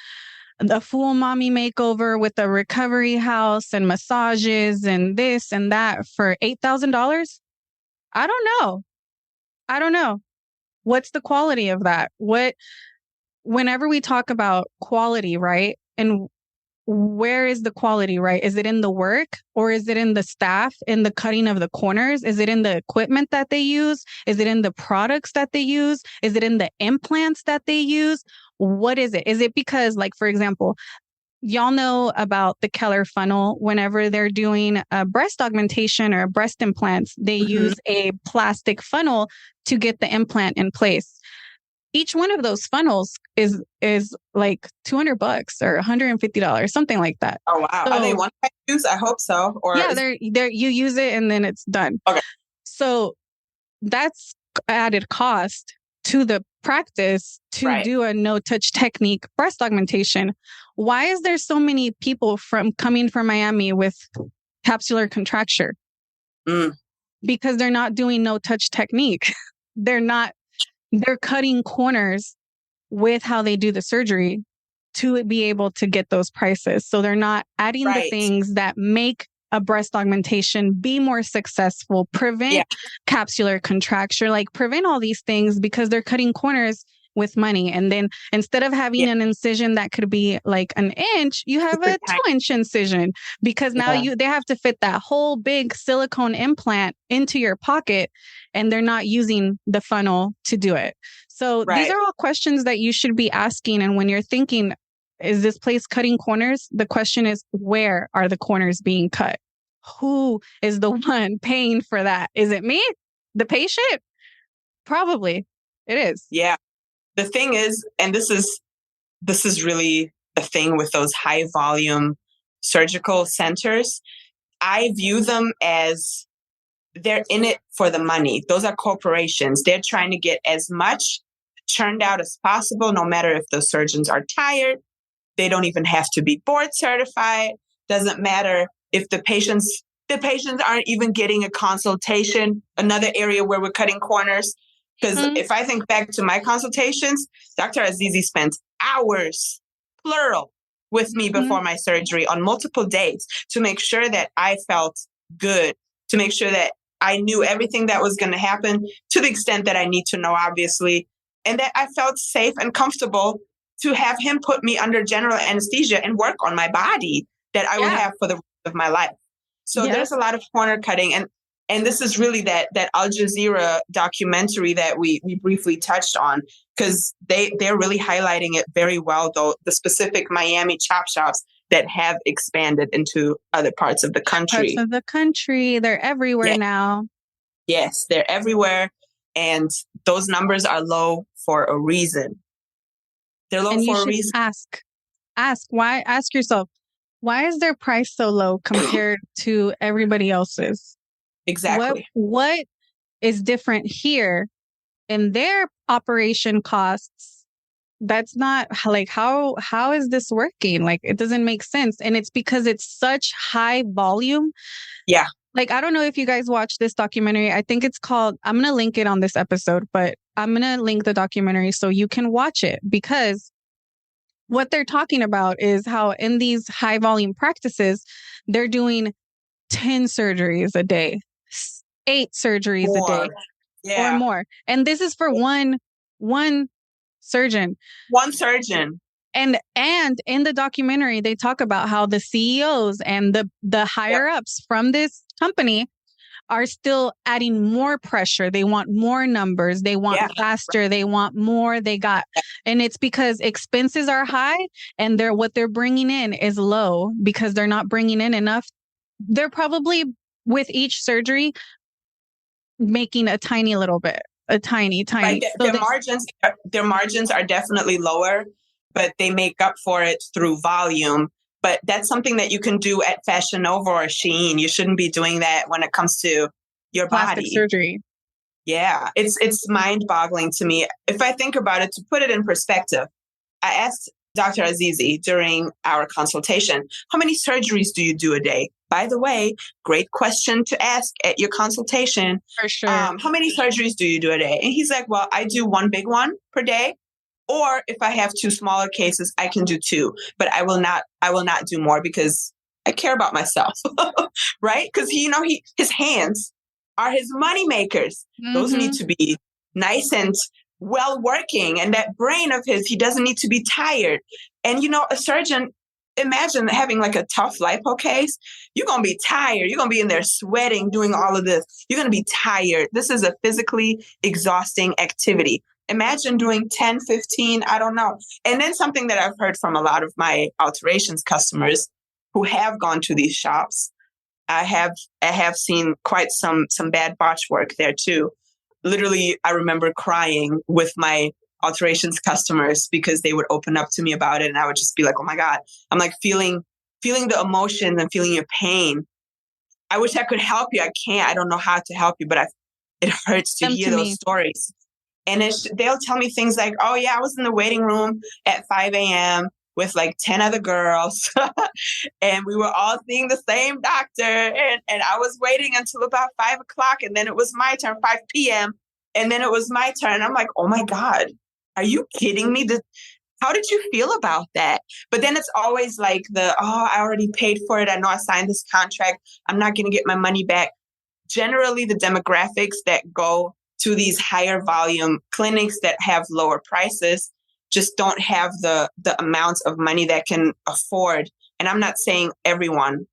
a full mommy makeover with a recovery house and massages and this and that for $8,000, I don't know. I don't know. What's the quality of that? Whenever we talk about quality, right? And where is the quality, right? Is it in the work, or is it in the staff, in the cutting of the corners? Is it in the equipment that they use? Is it in the products that they use? Is it in the implants that they use? What is it? Is it because, like, for example, y'all know about the Keller funnel? Whenever they're doing a breast augmentation or a breast implants, they use a plastic funnel to get the implant in place. Each one of those funnels is like $200 or $150, something like that. Oh wow! So, are they one-time use? I hope so. Or yeah, they're you use it and then it's done. Okay. So that's added cost to the practice to Right. do a no-touch technique breast augmentation. Why is there so many people coming from Miami with capsular contracture? Because they're not doing no-touch technique. They're cutting corners with how they do the surgery to be able to get those prices. So they're not adding the things that make a breast augmentation be more successful, prevent capsular contracture, like prevent all these things, because they're cutting corners with money. And then instead of having an incision that could be like an inch, you have a 2-inch incision, because now they have to fit that whole big silicone implant into your pocket, and they're not using the funnel to do it. So these are all questions that you should be asking. And when you're thinking, is this place cutting corners? The question is, where are the corners being cut? Who is the one paying for that? Is it me? The patient? Probably. It is. Yeah. The thing is, and this is really a thing with those high volume surgical centers, I view them as they're in it for the money. Those are corporations. They're trying to get as much churned out as possible, no matter if the surgeons are tired. They don't even have to be board certified. Doesn't matter if the patients aren't even getting a consultation, another area where we're cutting corners. Because if I think back to my consultations, Dr. Azizi spent hours, plural, with me before my surgery on multiple days to make sure that I felt good, to make sure that I knew everything that was going to happen to the extent that I need to know, obviously, and that I felt safe and comfortable to have him put me under general anesthesia and work on my body that I would have for the rest of my life. So there's a lot of corner cutting. And this is really that Al Jazeera documentary that we briefly touched on, because they're really highlighting it very well, though, the specific Miami chop shops that have expanded into other parts of the country. Parts of the country. They're everywhere now. Yes, they're everywhere. And those numbers are low for a reason. They're low for a reason. Ask yourself, why is their price so low compared to everybody else's? Exactly. What is different here, and their operation costs, that's not like, how is this working? Like, it doesn't make sense. And it's because it's such high volume. Yeah. Like, I don't know if you guys watched this documentary. I think it's called, I'm going to link it on this episode, but I'm going to link the documentary so you can watch it, because what they're talking about is how in these high volume practices, they're doing 10 surgeries a day, 8 surgeries a day, or more. And this is for one surgeon. One surgeon. And in the documentary, they talk about how the CEOs and the higher ups from this company are still adding more pressure. They want more numbers. They want faster. They want more. And it's because expenses are high and what they're bringing in is low because they're not bringing in enough. They're probably, with each surgery, making a tiny little bit, a tiny. Right. So their margins are definitely lower, but they make up for it through volume. But that's something that you can do at Fashion Nova or Shein. You shouldn't be doing that when it comes to your plastic body. surgery. Yeah, it's mind-boggling to me. If I think about it, to put it in perspective, I asked Dr. Azizi during our consultation, how many surgeries do you do a day? By the way, great question to ask at your consultation. For sure. How many surgeries do you do a day? And he's like, well, I do one big one per day. Or if I have 2 smaller cases, I can do 2, but I will not do more because I care about myself, right? Because his hands are his money makers. Mm-hmm. Those need to be nice and well working. And that brain of his, he doesn't need to be tired. And, a surgeon, imagine having like a tough lipo case. You're going to be tired. You're going to be in there sweating, doing all of this. You're going to be tired. This is a physically exhausting activity. Imagine doing 10, 15, I don't know. And then something that I've heard from a lot of my alterations customers who have gone to these shops, I have seen quite some bad botch work there too. Literally, I remember crying with my alterations customers because they would open up to me about it. And I would just be like, oh my God, I'm like feeling the emotions and feeling your pain. I wish I could help you. I can't. I don't know how to help you, but it hurts to hear those stories. And they'll tell me things like, oh yeah, I was in the waiting room at 5 a.m. with like 10 other girls and we were all seeing the same doctor. And I was waiting until about 5 o'clock and then it was my turn, 5 p.m. And then it was my turn. I'm like, oh my God, are you kidding me? How did you feel about that? But then it's always like I already paid for it. I know I signed this contract. I'm not going to get my money back. Generally, the demographics that go to these higher volume clinics that have lower prices just don't have the amounts of money that can afford. And I'm not saying everyone,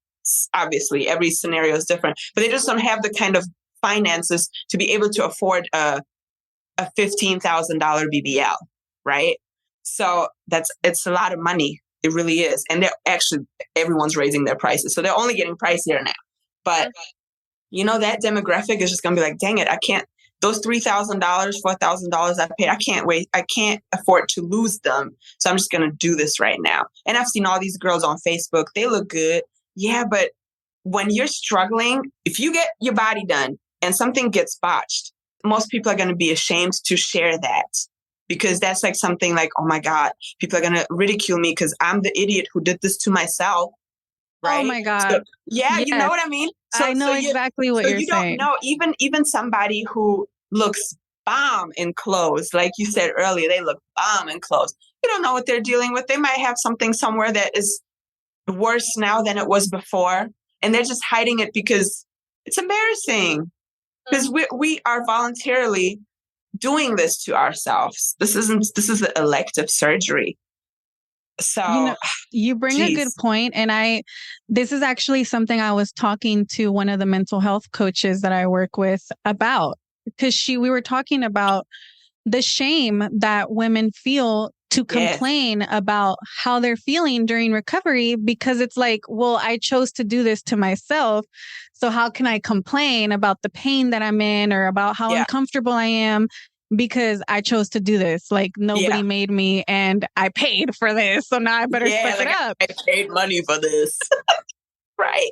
obviously, every scenario is different, but they just don't have the kind of finances to be able to afford a $15,000 BBL, right? So it's a lot of money. It really is. And everyone's raising their prices. So they're only getting pricier now. But, that demographic is just going to be like, dang it, I can't. Those $3,000, $4,000 I paid, I can't wait. I can't afford to lose them. So I'm just going to do this right now. And I've seen all these girls on Facebook. They look good. Yeah, but when you're struggling, if you get your body done and something gets botched, most people are going to be ashamed to share that because that's like something like, oh my God, people are going to ridicule me because I'm the idiot who did this to myself. Right? Oh my God. So, yeah, yes. You know what I mean? I know exactly what you're saying. Don't know, even somebody who looks bomb in clothes, like you said earlier, they look bomb in clothes. You don't know what they're dealing with. They might have something somewhere that is worse now than it was before. And they're just hiding it because it's embarrassing. Because we are voluntarily doing this to ourselves. This is an elective surgery. So you bring a good point. And this is actually something I was talking to one of the mental health coaches that I work with about, because we were talking about the shame that women feel to complain about how they're feeling during recovery, because it's like, well, I chose to do this to myself. So how can I complain about the pain that I'm in or about how uncomfortable I am? Because I chose to do this. Like nobody made me and I paid for this. So now I better suck it up. I paid money for this. Right.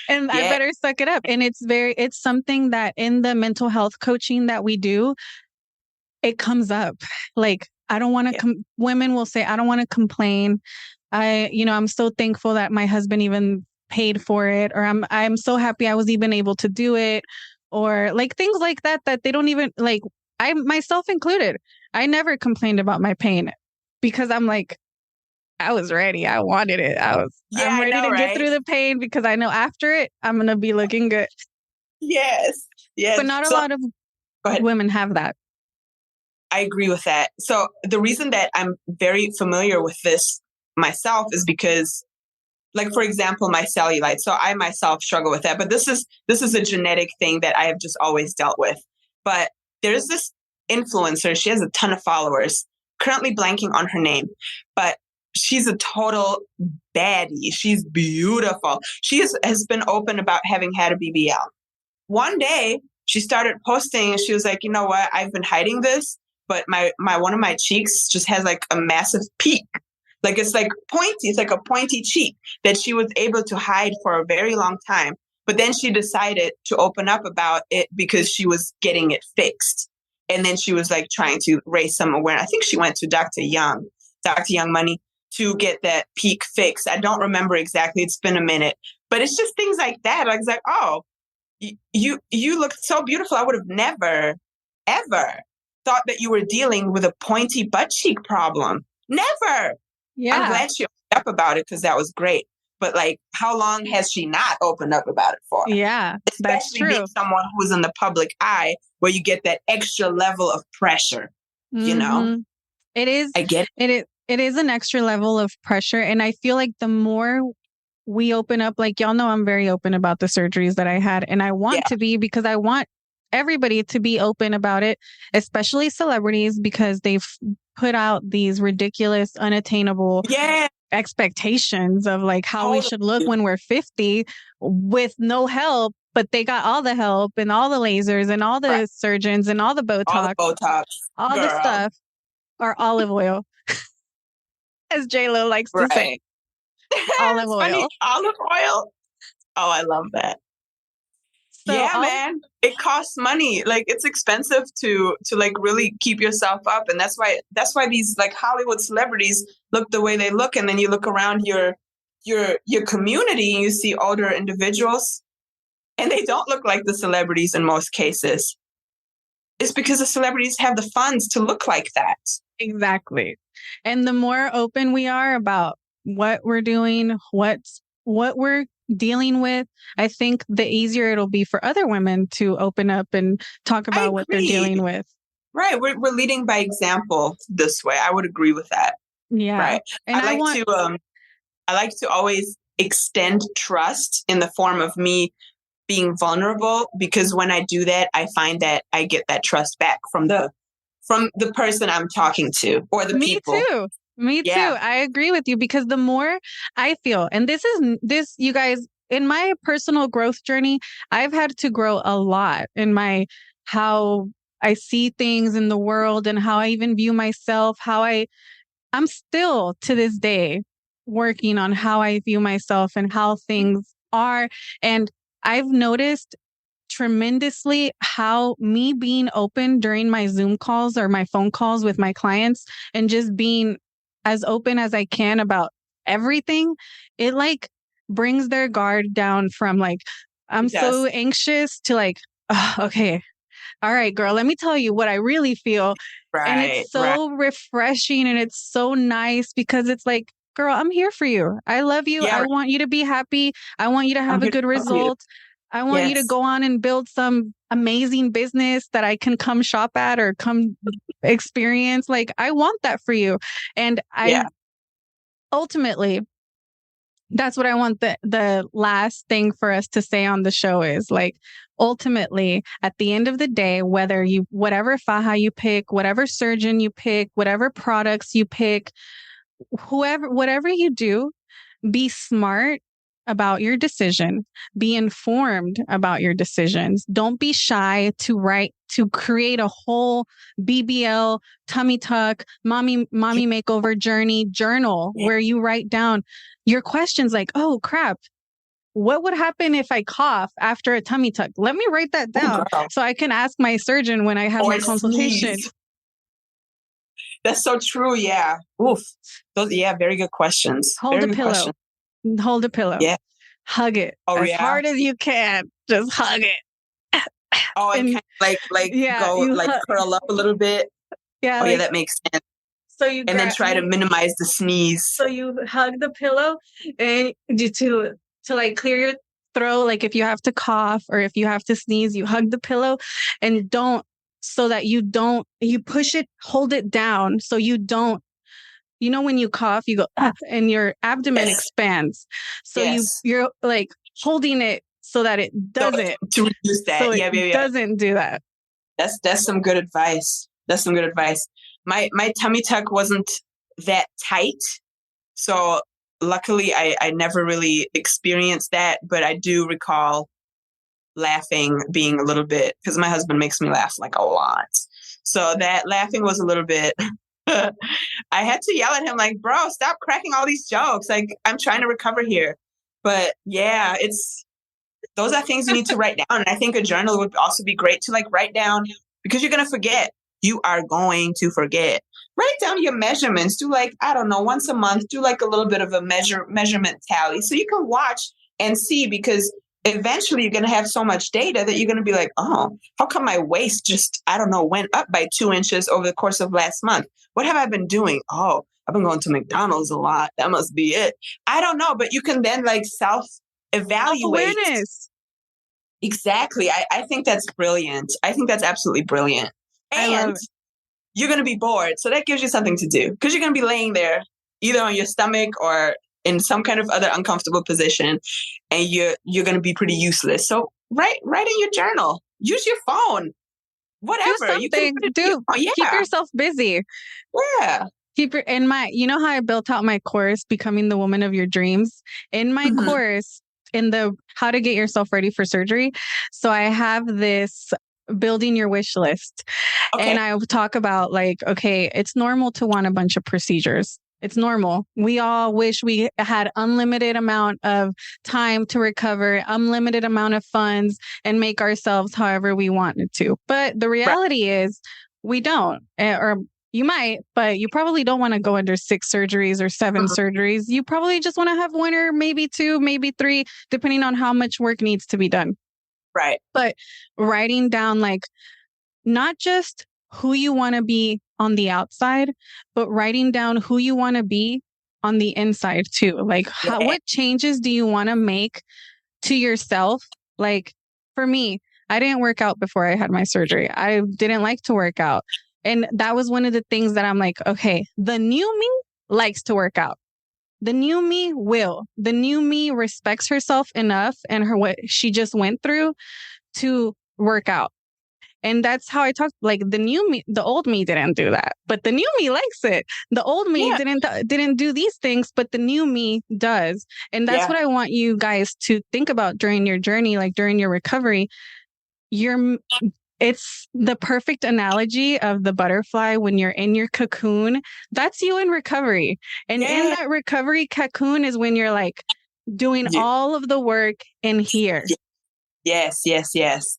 And I Yeah. better suck it up. And it's something that in the mental health coaching that we do, it comes up. Like, I don't want to, women will say, I don't want to complain. I'm so thankful that my husband even paid for it, or I'm so happy I was even able to do it, or like things like that they don't even like. I myself included. I never complained about my pain because I'm like, I was ready. I wanted it. I'm I ready know, to get right? through the pain because I know after it, I'm going to be looking good. Yes. But not a So, lot of women have that. I agree with that. So the reason that I'm very familiar with this myself is because, like, for example, my cellulite. So I myself struggle with that, but this is a genetic thing that I have just always dealt with. But there's this influencer. She has a ton of followers, currently blanking on her name, but she's a total baddie. She's beautiful. Has been open about having had a BBL. One day she started posting and she was like, you know what? I've been hiding this, but my one of my cheeks just has like a massive peak. Like it's like pointy. It's like a pointy cheek that she was able to hide for a very long time. But then she decided to open up about it because she was getting it fixed. And then she was like trying to raise some awareness. I think she went to Dr. Young Money, to get that peak fixed. I don't remember exactly. It's been a minute. But it's just things like that. I was like, oh, you look so beautiful. I would have never, ever thought that you were dealing with a pointy butt cheek problem. Never. Yeah. I'm glad she opened up about it because that was great. But like, how long has she not opened up about it for? Yeah, that's true. Being someone who's in the public eye, where you get that extra level of pressure. You know, it is. I get it. It is an extra level of pressure, and I feel like the more we open up, like y'all know, I'm very open about the surgeries that I had, and I want to be because I want everybody to be open about it, especially celebrities, because they've put out these ridiculous, unattainable expectations of like how we should look when we're 50 with no help, but they got all the help and all the lasers and all the surgeons and all the Botox, all the stuff, or olive oil, as J-Lo likes to say. Olive oil. Funny. Olive oil. Oh, I love that. So man, it costs money. Like it's expensive to like really keep yourself up, and that's why these like Hollywood celebrities look the way they look. And then you look around your community and you see older individuals, and they don't look like the celebrities in most cases. It's because the celebrities have the funds to look like that. Exactly. And the more open we are about what we're doing, what we're dealing with, I think the easier it'll be for other women to open up and talk about what they're dealing with. Right. We're leading by example this way. I would agree with that. Yeah. Right. And I like to always extend trust in the form of me being vulnerable, because when I do that, I find that I get that trust back from the person I'm talking to, or the people. Me too. I agree with you, because the more I feel, and this, you guys, in my personal growth journey, I've had to grow a lot in how I see things in the world and how I even view myself, I'm still to this day working on how I view myself and how things are. And I've noticed tremendously how me being open during my Zoom calls or my phone calls with my clients and just being as open as I can about everything, it like brings their guard down from like, I'm so anxious to like, oh, okay, all right, girl, let me tell you what I really feel. And it's so refreshing and it's so nice, because it's like, girl, I'm here for you. I love you. I want you to be happy. I want you to have a good result. I want you to go on and build some amazing business that I can come shop at or come experience. Like, I want that for you. And ultimately, that's what I want the last thing for us to say on the show is like, ultimately, at the end of the day, whatever faja you pick, whatever surgeon you pick, whatever products you pick, whatever you do, be smart about your decision, be informed about your decisions. Don't be shy to create a whole BBL, tummy tuck, mommy makeover journey journal where you write down your questions like, oh crap, what would happen if I cough after a tummy tuck? Let me write that down so I can ask my surgeon when I have my consultation. Sneeze. That's so true. Yeah. Oof. Those, very good questions. Hold very a pillow. Hold a pillow. Yeah. Hug it as hard as you can. Just hug it. Oh, and kind of curl up a little bit. Yeah. Oh, that makes sense. So you then try to minimize the sneeze. So you hug the pillow and to like clear your throat. Like if you have to cough or if you have to sneeze, you hug the pillow and you push it, hold it down. So you don't, when you cough, you go and your abdomen expands. So you're like holding it so that it doesn't. To reduce that. So it doesn't do that. That's some good advice. My tummy tuck wasn't that tight. So luckily I never really experienced that, but I do recall laughing being a little bit, because my husband makes me laugh like a lot. So that laughing was a little bit, I had to yell at him like, bro, stop cracking all these jokes. Like I'm trying to recover here. But yeah, those are things you need to write down. And I think a journal would also be great to like write down, because you're going to forget. You are going to forget. Write down your measurements. Do like, I don't know, once a month, do like a little bit of a measurement tally so you can watch and see, because eventually you're going to have so much data that you're going to be like, oh, how come my waist just, I don't know, went up by 2 inches over the course of last month? What have I been doing? Oh, I've been going to McDonald's a lot. That must be it. I don't know, but you can then like self-evaluate. Awareness. Exactly. I think that's brilliant. I think that's absolutely brilliant. And you're going to be bored. So that gives you something to do, because you're going to be laying there either on your stomach or in some kind of other uncomfortable position, and you're going to be pretty useless. So write in your journal. Use your phone. Whatever. Do something. Keep yourself busy. Yeah. You know how I built out my course, Becoming the Woman of Your Dreams? In my course, in the How to Get Yourself Ready for Surgery. So I have this building your wish list. Okay. And I talk about like, okay, it's normal to want a bunch of procedures. It's normal. We all wish we had unlimited amount of time to recover, unlimited amount of funds, and make ourselves however we wanted to. But the reality is we don't, or you might, but you probably don't want to go under 6 surgeries or 7 surgeries. You probably just want to have 1 or maybe 2, maybe 3, depending on how much work needs to be done. Right. But writing down like not just who you want to be on the outside, but writing down who you want to be on the inside too. Like what changes do you want to make to yourself? Like for me, I didn't work out before I had my surgery. I didn't like to work out. And that was one of the things that I'm like, okay, the new me likes to work out. The new me will. The new me respects herself enough and what she just went through to work out. And that's how I talk. Like the new me, the old me didn't do that, but the new me likes it. The old me didn't do these things, but the new me does. And that's what I want you guys to think about during your journey, like during your recovery. It's the perfect analogy of the butterfly when you're in your cocoon. That's you in recovery. And in that recovery cocoon is when you're like doing all of the work in here. Yes.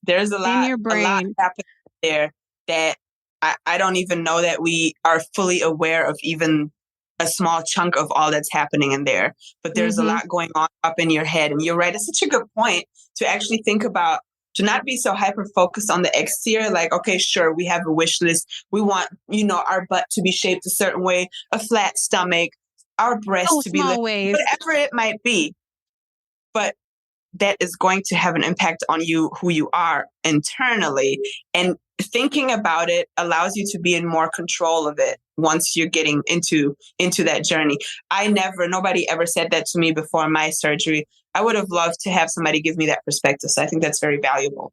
There's a lot, in your brain. A lot happening there that I don't even know that we are fully aware of, even a small chunk of all that's happening in there. But there's a lot going on up in your head. And you're right. It's such a good point to actually think about, to not be so hyper-focused on the exterior. Like, okay, sure, we have a wish list. We want, our butt to be shaped a certain way, a flat stomach, our breasts to be lifted, whatever it might be. But that is going to have an impact on you, who you are internally. And thinking about it allows you to be in more control of it once you're getting into that journey. Nobody ever said that to me before my surgery. I would have loved to have somebody give me that perspective. So I think that's very valuable.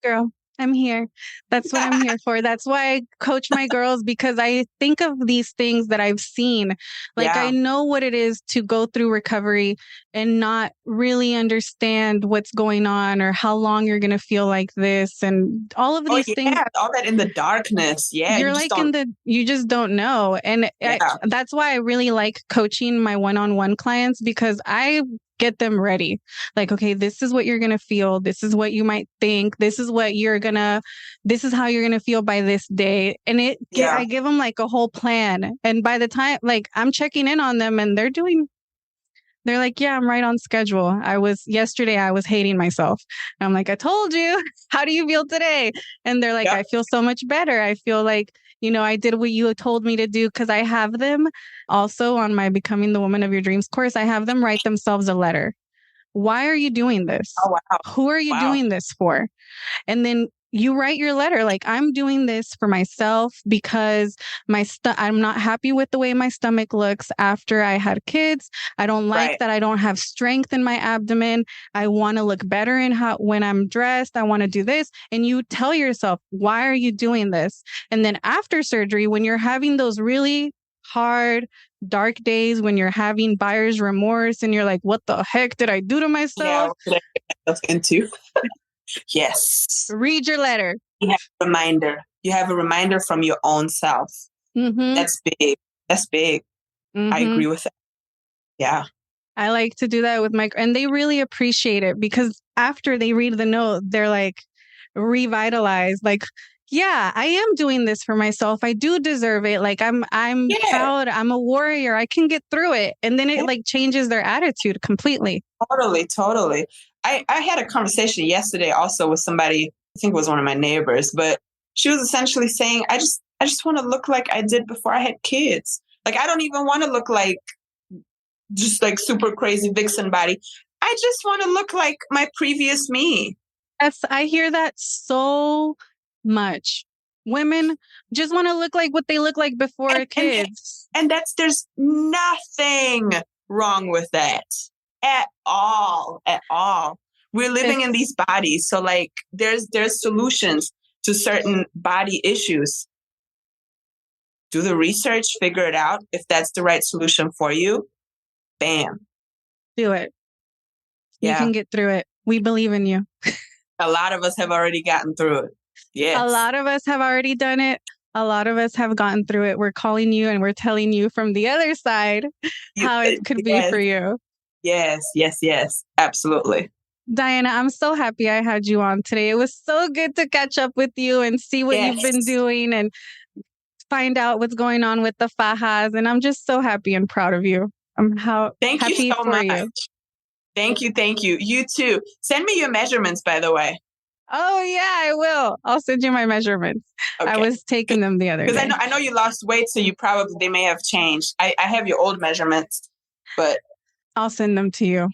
Girl, I'm here. That's what I'm here for. That's why I coach my girls, because I think of these things that I've seen. Like I know what it is to go through recovery and not really understand what's going on or how long you're going to feel like this and all of these things. All that in the darkness. Yeah. You're like you just don't know. And that's why I really like coaching my one-on-one clients, because I get them ready. Like, okay, this is what you're going to feel. This is what you might think. This is how you're going to feel by this day. And I give them like a whole plan. And by the time, like, I'm checking in on them and they're like, yeah, I'm right on schedule. Yesterday I was hating myself. I'm like, I told you. How do you feel today? And they're like, I feel so much better. I feel like, I did what you told me to do, because I have them also on my Becoming the Woman of Your Dreams course. I have them write themselves a letter. Why are you doing this? Oh, wow. Who are you doing this for? And then you write your letter like, I'm doing this for myself because I'm not happy with the way my stomach looks after I had kids. I don't like that I don't have strength in my abdomen. I want to look better when I'm dressed. I want to do this. And you tell yourself, why are you doing this? And then after surgery, when you're having those really hard, dark days, when you're having buyer's remorse and you're like, what the heck did I do to myself? Yeah, what did I get myself into? Yes. Read your letter. You have a reminder. You have a reminder from your own self. Mm-hmm. That's big. That's big. Mm-hmm. I agree with that. Yeah. I like to do that with and they really appreciate it, because after they read the note, they're like revitalized. Like, yeah, I am doing this for myself. I do deserve it. Like, I'm proud. I'm a warrior. I can get through it. And then it like changes their attitude completely. Totally. I had a conversation yesterday also with somebody, I think it was one of my neighbors, but she was essentially saying, I just want to look like I did before I had kids. Like, I don't even want to look like just like super crazy vixen body. I just want to look like my previous me. I hear that so much. Women just want to look like what they look like before kids. And there's nothing wrong with that at all. We're living in these bodies. So like there's solutions to certain body issues. Do the research, figure it out. If that's the right solution for you, bam. Do it. Yeah. You can get through it. We believe in you. A lot of us have already gotten through it. Yes. A lot of us have already done it. A lot of us have gotten through it. We're calling you and we're telling you from the other side how it could be for you. Yes. Absolutely. Diana, I'm so happy I had you on today. It was so good to catch up with you and see what you've been doing and find out what's going on with the Fajas. And I'm just so happy and proud of you. Thank you so much. Thank you. You too. Send me your measurements, by the way. Oh, yeah, I will. I'll send you my measurements. Okay. I was taking them the other day. Because I know you lost weight, so they may have changed. I have your old measurements, but I'll send them to you.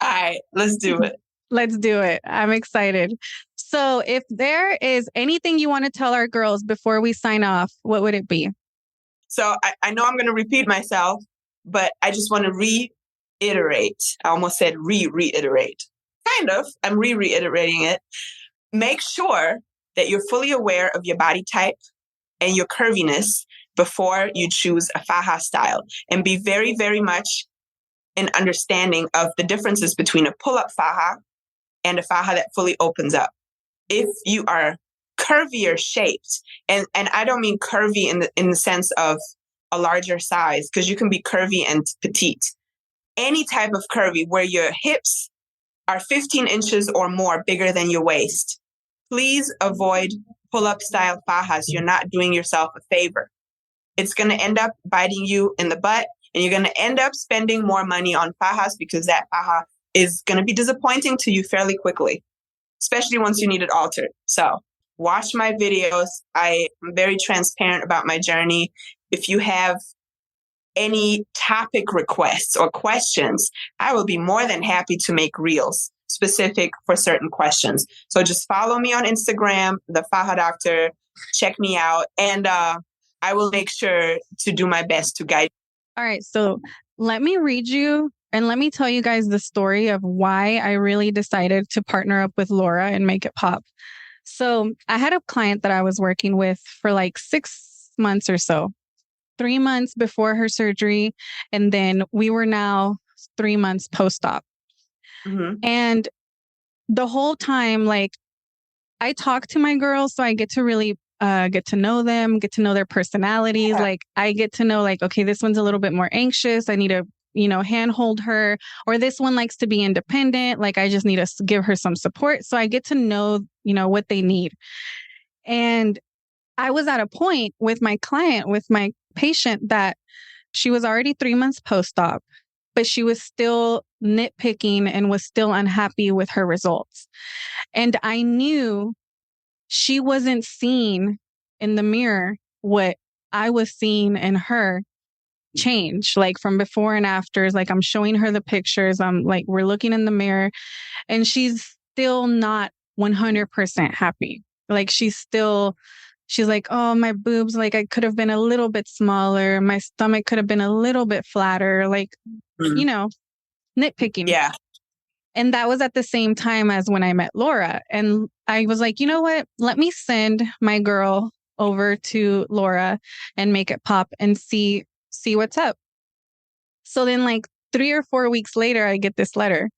All right, let's do it. Let's do it. I'm excited. So if there is anything you want to tell our girls before we sign off, what would it be? So I know I'm going to repeat myself, but I just want to reiterate. I almost said reiterate. Kind of. I'm reiterating it. Make sure that you're fully aware of your body type and your curviness before you choose a Faja style, and be very, very much in understanding of the differences between a pull-up Faja and a Faja that fully opens up. If you are curvier shaped, and I don't mean curvy in the sense of a larger size, because you can be curvy and petite. Any type of curvy where your hips are 15 inches or more bigger than your waist, please avoid pull-up style Fajas. You're not doing yourself a favor. It's going to end up biting you in the butt, and you're going to end up spending more money on Fajas, because that Faja is going to be disappointing to you fairly quickly, especially once you need it altered. So watch my videos. I am very transparent about my journey. If you have any topic requests or questions, I will be more than happy to make reels specific for certain questions. So just follow me on Instagram, the Faja Doctor. Check me out, and I will make sure to do my best to guide. All right. So let me read you and let me tell you guys the story of why I really decided to partner up with Laura and make it pop. So I had a client that I was working with for like 6 months or so, 3 months before her surgery. And then we were now 3 months post-op. Mm-hmm. And the whole time, like, I talk to my girls, so I get to really get to know them, get to know their personalities. Yeah. Like, I get to know, like, okay, this one's a little bit more anxious. I need to handhold her, or this one likes to be independent. Like, I just need to give her some support. So I get to know, what they need. And I was at a point with my client, with my patient, that she was already 3 months post-op, but she was still nitpicking and was still unhappy with her results. And I knew she wasn't seeing in the mirror what I was seeing in her change, like from before and afters. Like, I'm showing her the pictures. I'm like, we're looking in the mirror, and she's still not 100% happy. Like, she's like, oh, my boobs, like, I could have been a little bit smaller. My stomach could have been a little bit flatter, like, nitpicking. Yeah. And that was at the same time as when I met Laura. And I was like, you know what? Let me send my girl over to Laura and make it pop and see what's up. So then, like 3 or 4 weeks later, I get this letter,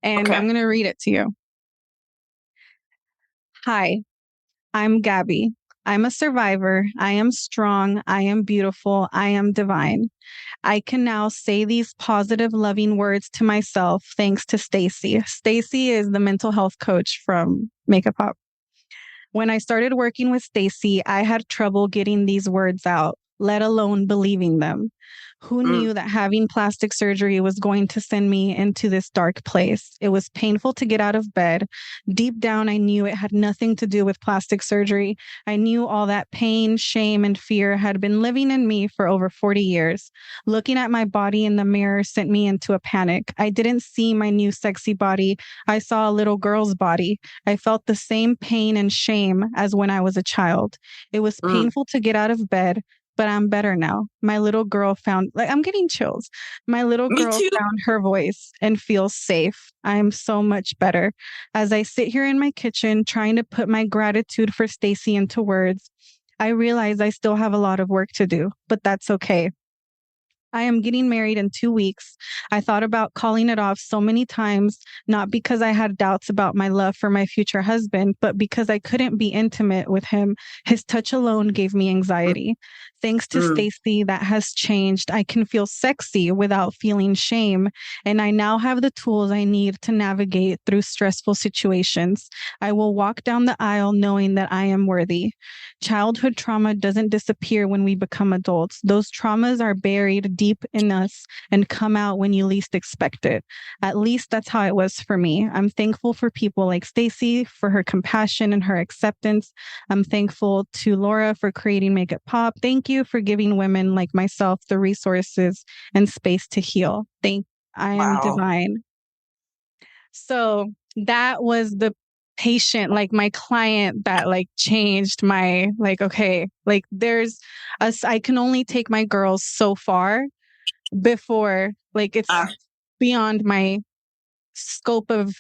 and Okay. I'm going to read it to you. Hi, I'm Gabby. I'm a survivor. I am strong. I am beautiful. I am divine. I can now say these positive, loving words to myself thanks to Stacy. Stacy is the mental health coach from Makeup Pop. When I started working with Stacy, I had trouble getting these words out, let alone believing them. Who knew that having plastic surgery was going to send me into this dark place? It was painful to get out of bed. Deep down, I knew it had nothing to do with plastic surgery. I knew all that pain, shame, and fear had been living in me for over 40 years. Looking at my body in the mirror sent me into a panic. I didn't see my new sexy body. I saw a little girl's body. I felt the same pain and shame as when I was a child. It was painful to get out of bed, but I'm better now. My little girl I'm getting chills. My little girl found her voice and feels safe. I am so much better. As I sit here in my kitchen trying to put my gratitude for Stacy into words, I realize I still have a lot of work to do, but that's okay. I am getting married in 2 weeks. I thought about calling it off so many times, not because I had doubts about my love for my future husband, but because I couldn't be intimate with him. His touch alone gave me anxiety. Thanks to Stacy, that has changed. I can feel sexy without feeling shame, and I now have the tools I need to navigate through stressful situations. I will walk down the aisle knowing that I am worthy. Childhood trauma doesn't disappear when we become adults. Those traumas are buried deep in us and come out when you least expect it. At least that's how it was for me. I'm thankful for people like Stacy, for her compassion and her acceptance. I'm thankful to Laura for creating Make It Pop. Thank you for giving women like myself the resources and space to heal. I am divine. So that was the patient, like my client, that like changed my, like, okay, like I can only take my girls so far before, like, it's beyond my scope of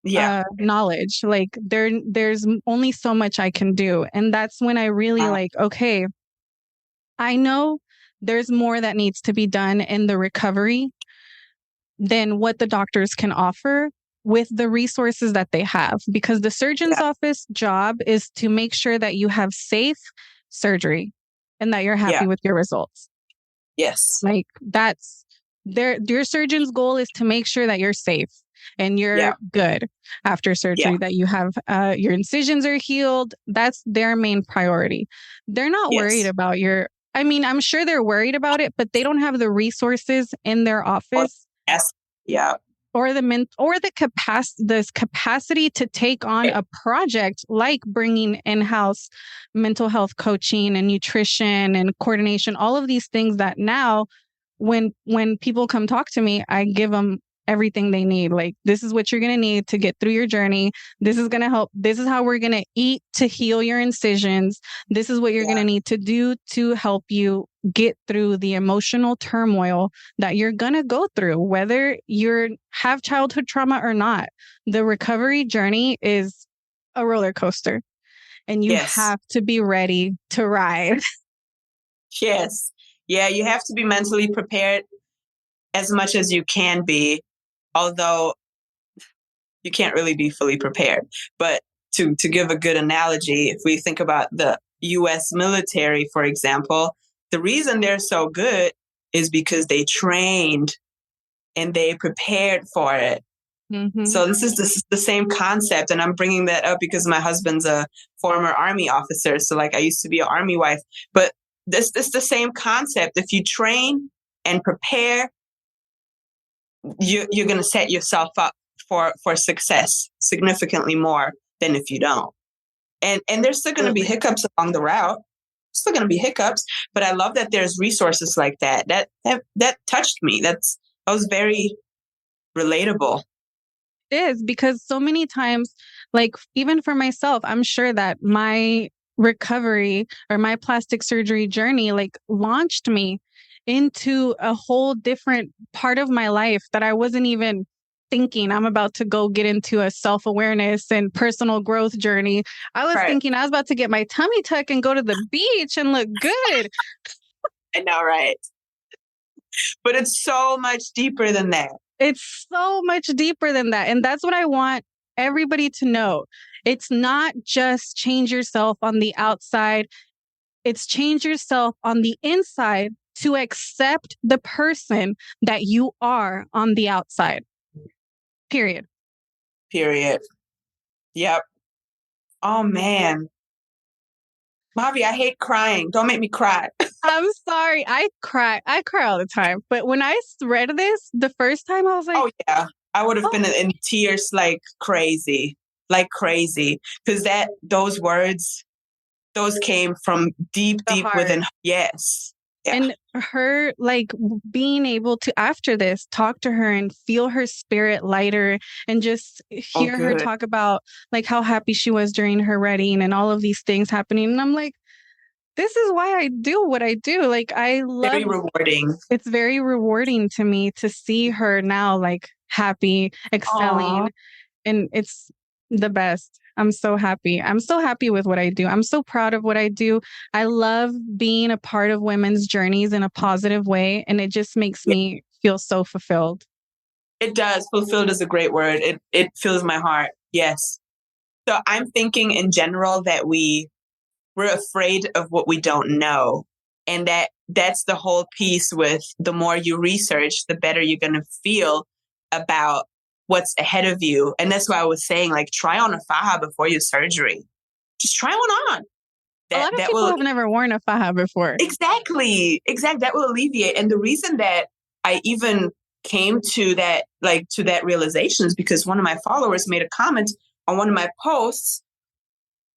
knowledge. Like, there's only so much I can do. And that's when I really like, okay, I know there's more that needs to be done in the recovery than what the doctors can offer with the resources that they have, because the surgeon's office job is to make sure that you have safe surgery and that you're happy with your results. Yes. Like, that's your surgeon's goal is to make sure that you're safe and you're good after surgery, that you have your incisions are healed. That's their main priority. They're not worried about I'm sure they're worried about it, but they don't have the resources in their office. Or the capacity to take on a project like bringing in-house mental health coaching and nutrition and coordination, all of these things that now when people come talk to me, I give them everything they need. Like, this is what you're going to need to get through your journey. This is going to help. This is how we're going to eat to heal your incisions. This is what you're going to need to do to help you get through the emotional turmoil that you're going to go through, whether you have childhood trauma or not. The recovery journey is a roller coaster, and you have to be ready to ride. Yes. Yeah, you have to be mentally prepared as much as you can be, although you can't really be fully prepared. But to give a good analogy, if we think about the U.S. military, for example, the reason they're so good is because they trained and they prepared for it. Mm-hmm. So this is the same concept. And I'm bringing that up because my husband's a former Army officer. So like I used to be an Army wife, but this is the same concept. If you train and prepare, you're going to set yourself up for success significantly more than if you don't. And there's still going to be hiccups along the route. Still going to be hiccups, but I love that there's resources like that. That touched me. That was very relatable. It is, because so many times, like even for myself, I'm sure that my recovery or my plastic surgery journey like launched me into a whole different part of my life that I wasn't even thinking I'm about to go get into a self-awareness and personal growth journey. I was thinking I was about to get my tummy tuck and go to the beach and look good. I know, right? But it's so much deeper than that. It's so much deeper than that. And that's what I want everybody to know. It's not just change yourself on the outside. It's change yourself on the inside to accept the person that you are on the outside. Period. Yep. Oh, man. Mavi, I hate crying. Don't make me cry. I'm sorry. I cry all the time. But when I read this the first time, I was like, oh, yeah. I would have been in tears like crazy. Because those words, those came from deep within. Yes. Yeah. And her like being able to, after this, talk to her and feel her spirit lighter and just hear her talk about like how happy she was during her wedding and all of these things happening. And I'm like, this is why I do what I do. Like, I love very rewarding. It's very rewarding to me to see her now like happy, excelling. Aww. And it's the best. I'm so happy. I'm so happy with what I do. I'm so proud of what I do. I love being a part of women's journeys in a positive way. And it just makes me feel so fulfilled. It does. Fulfilled is a great word. It fills my heart. Yes. So I'm thinking in general that we're afraid of what we don't know. And that's the whole piece with the more you research, the better you're going to feel about what's ahead of you. And that's why I was saying, like, try on a faja before your surgery. Just try one on. A lot of people have never worn a faja before. Exactly. That will alleviate. And the reason that I even came to that realization is because one of my followers made a comment on one of my posts.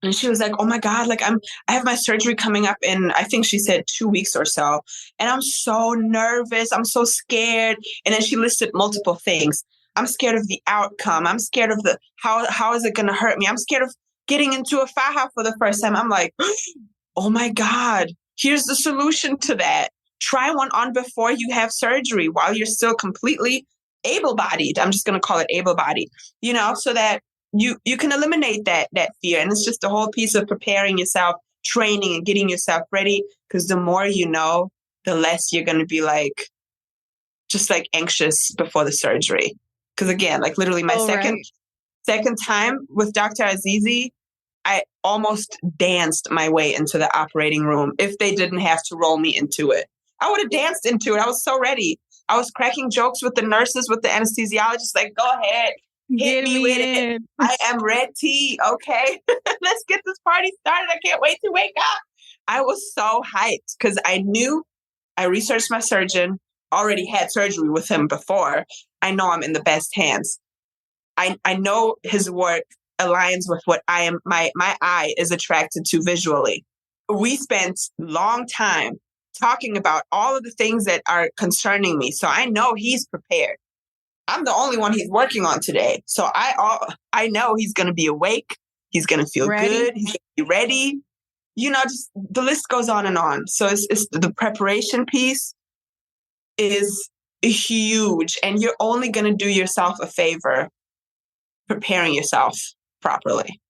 And she was like, oh my God, like I have my surgery coming up in, I think she said 2 weeks or so. And I'm so nervous. I'm so scared. And then she listed multiple things. I'm scared of the outcome. I'm scared of how is it going to hurt me? I'm scared of getting into a faja for the first time. I'm like, oh my God, here's the solution to that. Try one on before you have surgery while you're still completely able-bodied. I'm just going to call it able-bodied, so that you can eliminate that fear. And it's just a whole piece of preparing yourself, training and getting yourself ready. Because the more you know, the less you're going to be like, just like anxious before the surgery. Because again, like literally my second time with Dr. Azizi, I almost danced my way into the operating room if they didn't have to roll me into it. I would have danced into it. I was so ready. I was cracking jokes with the nurses, with the anesthesiologist, like, go ahead, hit me with it. I am ready. Okay, let's get this party started. I can't wait to wake up. I was so hyped because I knew I researched my surgeon, already had surgery with him before. I know I'm in the best hands. I know his work aligns with what I am. My eye is attracted to visually. We spent long time talking about all of the things that are concerning me. So I know he's prepared. I'm the only one he's working on today. So I know he's going to be awake. He's going to feel good. He's going to be ready. Just the list goes on and on. So it's the preparation piece is huge. And you're only going to do yourself a favor preparing yourself properly.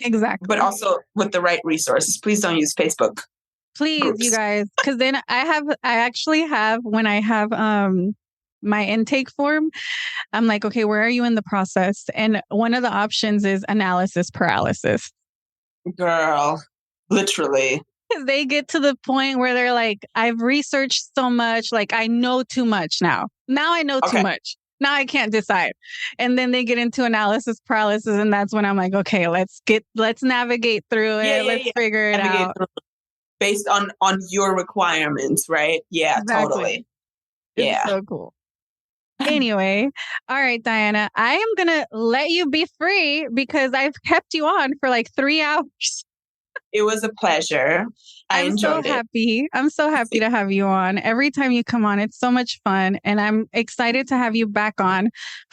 Exactly. But also with the right resources. Please don't use Facebook. Please, groups. You guys, because then I actually have, when I have my intake form, I'm like, okay, where are you in the process? And one of the options is analysis paralysis. Girl, literally. they get to the point where they're like, I've researched so much, like I know too much now. Now I know too much. Now I can't decide. And then they get into analysis paralysis. And that's when I'm like, okay, let's navigate through it. Let's figure it out. Based on your requirements, right? Yeah, Exactly. Totally. It's so cool. Anyway, all right, Diana, I am going to let you be free because I've kept you on for like 3 hours. It was a pleasure. I enjoyed it. I'm so happy to have you on. Every time you come on, it's so much fun. And I'm excited to have you back on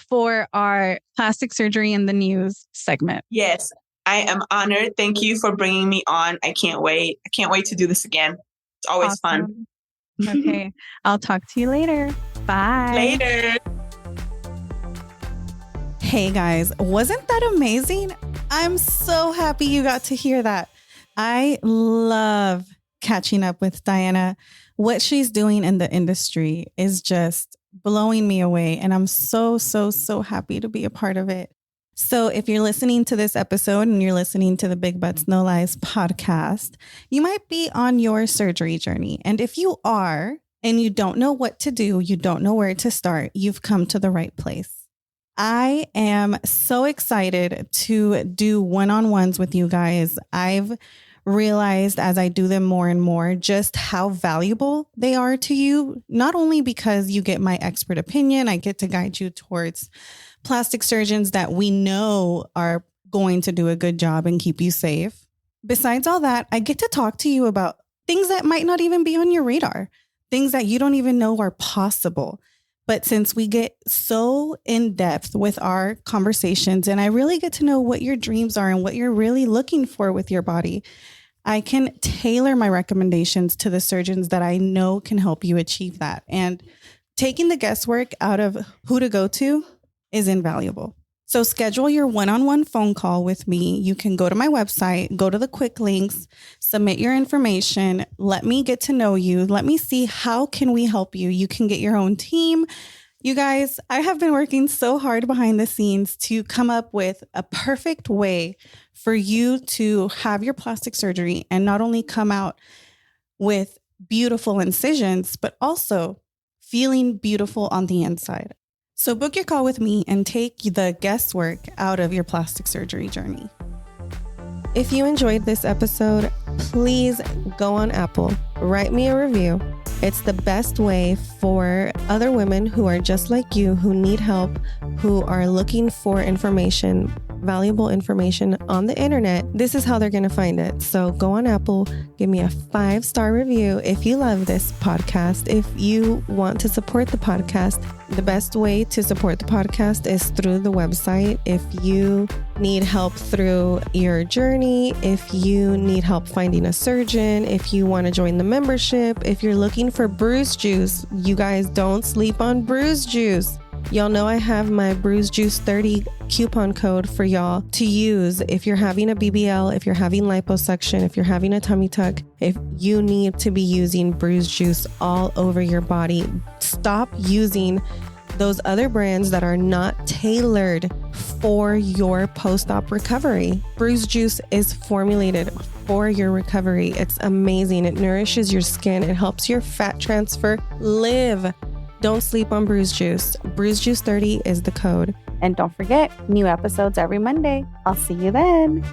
for our plastic surgery in the news segment. Yes, I am honored. Thank you for bringing me on. I can't wait. I can't wait to do this again. It's always fun. Okay. I'll talk to you later. Bye. Later. Hey guys, wasn't that amazing? I'm so happy you got to hear that. I love catching up with Diana. What she's doing in the industry is just blowing me away. And I'm so happy to be a part of it. So if you're listening to this episode and you're listening to the Big Butts No Lies podcast, you might be on your surgery journey. And if you are, and you don't know what to do, you don't know where to start, you've come to the right place. I am so excited to do one-on-ones with you guys. I've realized as I do them more and more just how valuable they are to you, not only because you get my expert opinion, I get to guide you towards plastic surgeons that we know are going to do a good job and keep you safe. Besides all that, I get to talk to you about things that might not even be on your radar, things that you don't even know are possible. But since we get so in depth with our conversations and I really get to know what your dreams are and what you're really looking for with your body, I can tailor my recommendations to the surgeons that I know can help you achieve that. And taking the guesswork out of who to go to is invaluable. So schedule your one-on-one phone call with me. You can go to my website, go to the quick links, submit your information. Let me get to know you. Let me see how can we help you. You can get your own team. You guys, I have been working so hard behind the scenes to come up with a perfect way for you to have your plastic surgery and not only come out with beautiful incisions, but also feeling beautiful on the inside. So book your call with me and take the guesswork out of your plastic surgery journey. If you enjoyed this episode, please go on Apple, write me a review. It's the best way for other women who are just like you, who need help, who are looking for information, valuable information on the internet. This is how they're going to find it. So go on Apple, give me a 5-star review if you love this podcast. If you want to support the podcast, the best way to support the podcast is through the website. If you need help through your journey, if you need help finding a surgeon, if you want to join the membership, if you're looking for Bruise Juice, you guys don't sleep on Bruise Juice. Y'all know I have my Bruise Juice 30 coupon code for y'all to use if you're having a BBL, if you're having liposuction, if you're having a tummy tuck, if you need to be using Bruise Juice all over your body. Stop using those other brands that are not tailored for your post-op recovery. Bruise Juice is formulated for your recovery. It's amazing. It nourishes your skin. It helps your fat transfer live. Don't sleep on Bruise Juice. Bruise Juice 30 is the code. And don't forget, new episodes every Monday. I'll see you then.